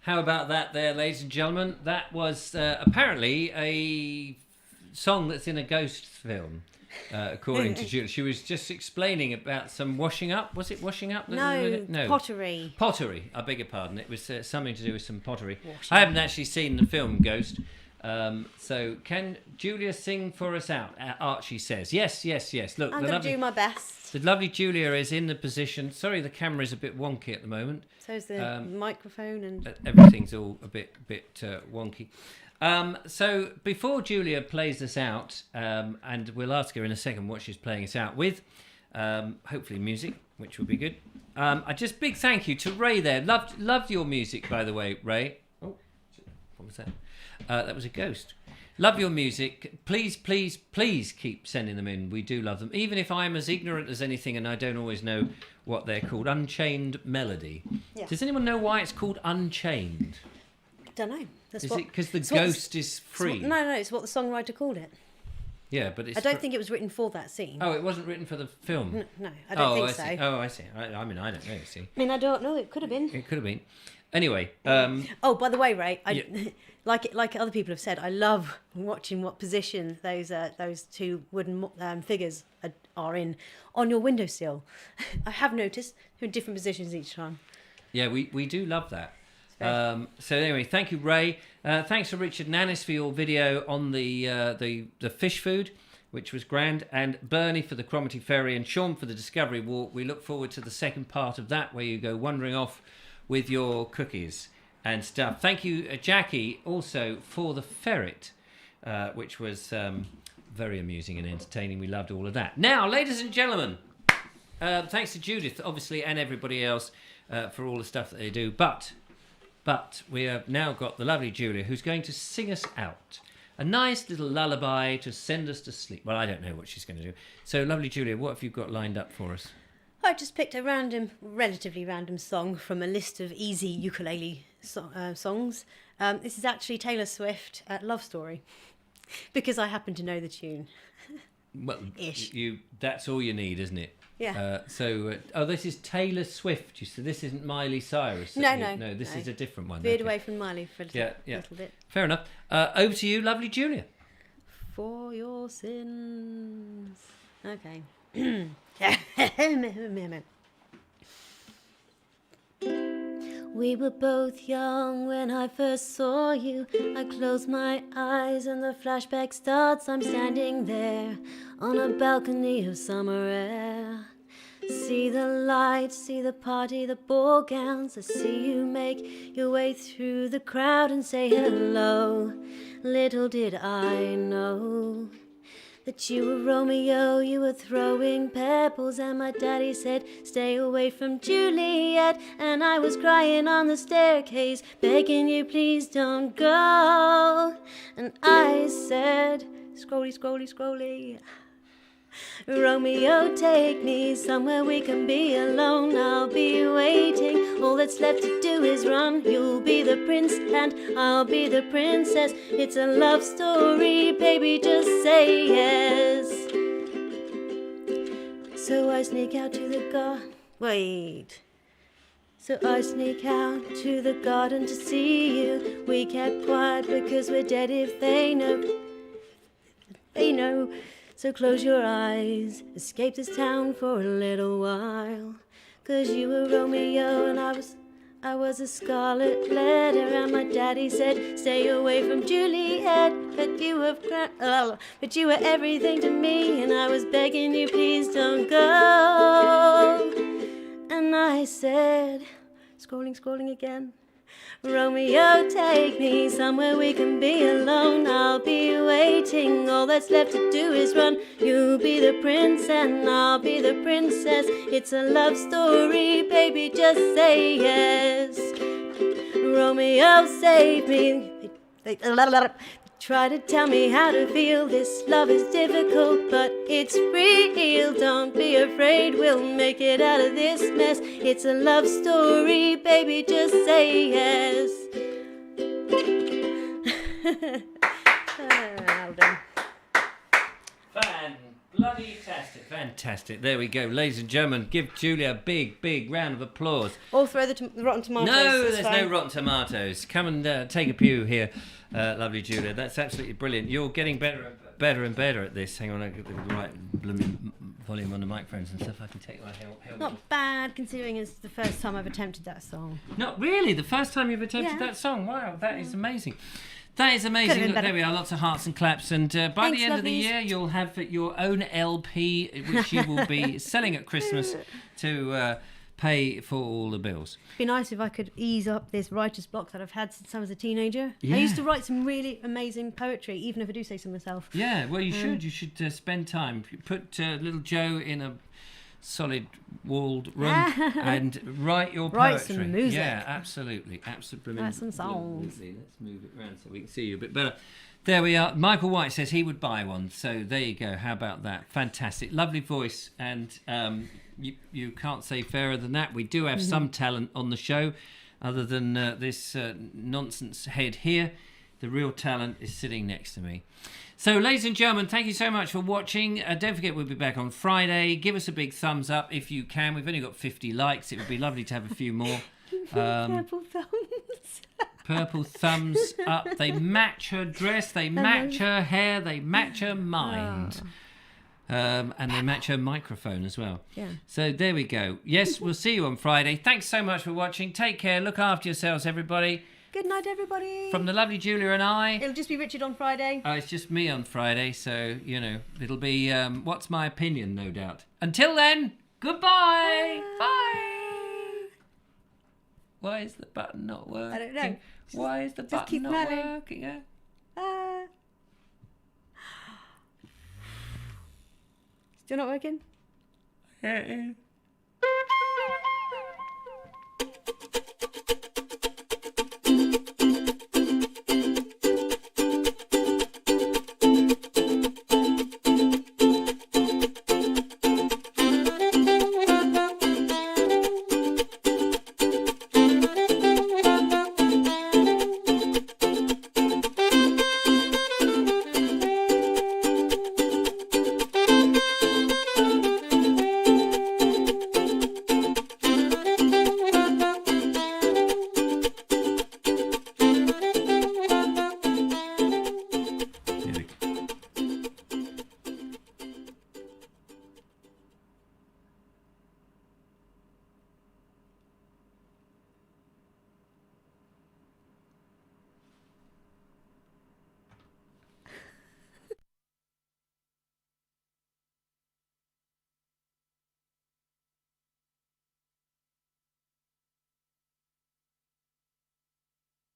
How about that there, ladies and gentlemen? That was apparently a song that's in a ghost film, according to Julie. She was just explaining about some washing up. Was it washing up? No, pottery. Pottery, I beg your pardon. It was something to do with some pottery. I haven't actually seen the film Ghost. So can Julia sing for us out? Archie says. Yes. Look, I'm going to do my best. The lovely Julia is in the position. Sorry, the camera is a bit wonky at the moment. So's the microphone and everything's all a bit wonky. So before Julia plays us out, and we'll ask her in a second what she's playing us out with, hopefully music, which will be good. A just big thank you to Ray there. Loved your music, by the way, Ray. Oh, what was that? That was a ghost. Love your music. Please keep sending them in. We do love them. Even if I'm as ignorant as anything and I don't always know what they're called. Unchained Melody. Yeah. Does anyone know why it's called Unchained? Don't know. Is it because the ghost is free? No, it's what the songwriter called it. Yeah, but it's... I don't think it was written for that scene. Oh, it wasn't written for the film? No, I don't think so. See. Oh, I see. I mean, I don't know, see. I mean, I don't know. It could have been. It could have been. Anyway. Oh, by the way, Ray, like other people have said, I love watching what position those two wooden figures are in on your windowsill. I have noticed they're in different positions each time. Yeah, we do love that. So anyway, thank you, Ray. Thanks to Richard Nannis for your video on the fish food, which was grand, and Bernie for the Cromarty Ferry, and Sean for the Discovery Walk. We look forward to the second part of that, where you go wandering off with your cookies and stuff. Thank you, Jackie, also for the ferret, which was very amusing and entertaining. We loved all of that. Now, ladies and gentlemen, thanks to Judith, obviously, and everybody else for all the stuff that they do. But we have now got the lovely Julia, who's going to sing us out a nice little lullaby to send us to sleep. Well, I don't know what she's going to do. So, lovely Julia, what have you got lined up for us? I just picked a relatively random song from a list of easy ukulele songs. This is actually Taylor Swift, Love Story, because I happen to know the tune. Well, that's all you need, isn't it? Yeah. This is Taylor Swift. You said this isn't Miley Cyrus. No. This is a different one. Veered away from Miley for a little bit. Fair enough. Over to you, lovely Julia. For your sins. Okay. We were both young when I first saw you. I close my eyes and the flashback starts. I'm standing there on a balcony of summer air. See the lights, see the party, the ball gowns. I see you make your way through the crowd and say hello. Little did I know that you were Romeo, you were throwing pebbles, and my daddy said, stay away from Juliet. And I was crying on the staircase, begging you, please don't go. And I said, scrolly, scrolly, scrolly, Romeo, take me somewhere we can be alone. I'll be waiting, all that's left to do is run. You'll be the prince and I'll be the princess. It's a love story, baby, just say yes. So I sneak out to the So I sneak out to the garden to see you. We kept quiet because we're dead if they know. They know. So close your eyes, escape this town for a little while. 'Cause you were Romeo and I was a scarlet letter. And my daddy said, stay away from Juliet. But you were everything to me. And I was begging you, please don't go. And I said, scrolling again, Romeo, take me somewhere we can be alone. I'll be waiting, all that's left to do is run. You'll be the prince and I'll be the princess. It's a love story, baby, just say yes. Romeo, save me. Try to tell me how to feel. This love is difficult, but it's real. Don't be afraid, we'll make it out of this mess. It's a love story, baby, just say yes. Well done. Fantastic. There we go. Ladies and gentlemen, give Julia a big round of applause. Or throw the rotten tomatoes. No, there's no rotten tomatoes. Come and take a pew here, lovely Julia. That's absolutely brilliant. You're getting better and better at this. Hang on, I'll get the right blooming volume on the microphones and stuff. I can take my helmet. Not bad, considering it's the first time I've attempted that song. Not really? The first time you've attempted that song? Wow, that is amazing. That is amazing. been Look, better. there we are. Lots of hearts and claps. And by Thanks, the end of the lovelies. year, you'll have your own LP, which you will be selling at Christmas to pay for all the bills. It'd be nice if I could ease up this writer's block that I've had since I was a teenager. Yeah. I used to write some really amazing poetry, even if I do say so myself. Yeah, well, you should. You should spend time. Put little Joe in a solid walled room and write your poetry. Write some music. Yeah, absolutely. Absolutely. Write some songs. Absolutely. Let's move it around so we can see you a bit better. There we are. Michael White says he would buy one. So there you go. How about that? Fantastic. Lovely voice. And you can't say fairer than that. We do have some talent on the show other than this nonsense head here. The real talent is sitting next to me. So, ladies and gentlemen, thank you so much for watching. Don't forget we'll be back on Friday. Give us a big thumbs up if you can. We've only got 50 likes. It would be lovely to have a few more. Purple thumbs. Purple thumbs up. They match her dress. They match her hair. They match her mind. And they match her microphone as well. Yeah. So there we go. Yes, we'll see you on Friday. Thanks so much for watching. Take care. Look after yourselves, everybody. Good night, everybody. From the lovely Julia and I. It'll just be Richard on Friday. It's just me on Friday, so, you know, it'll be What's My Opinion, no doubt. Until then, goodbye. Bye. Why is the button not working? I don't know. Why is the Just button keep not smiling. working? Yeah? Still not working? Yeah, it is.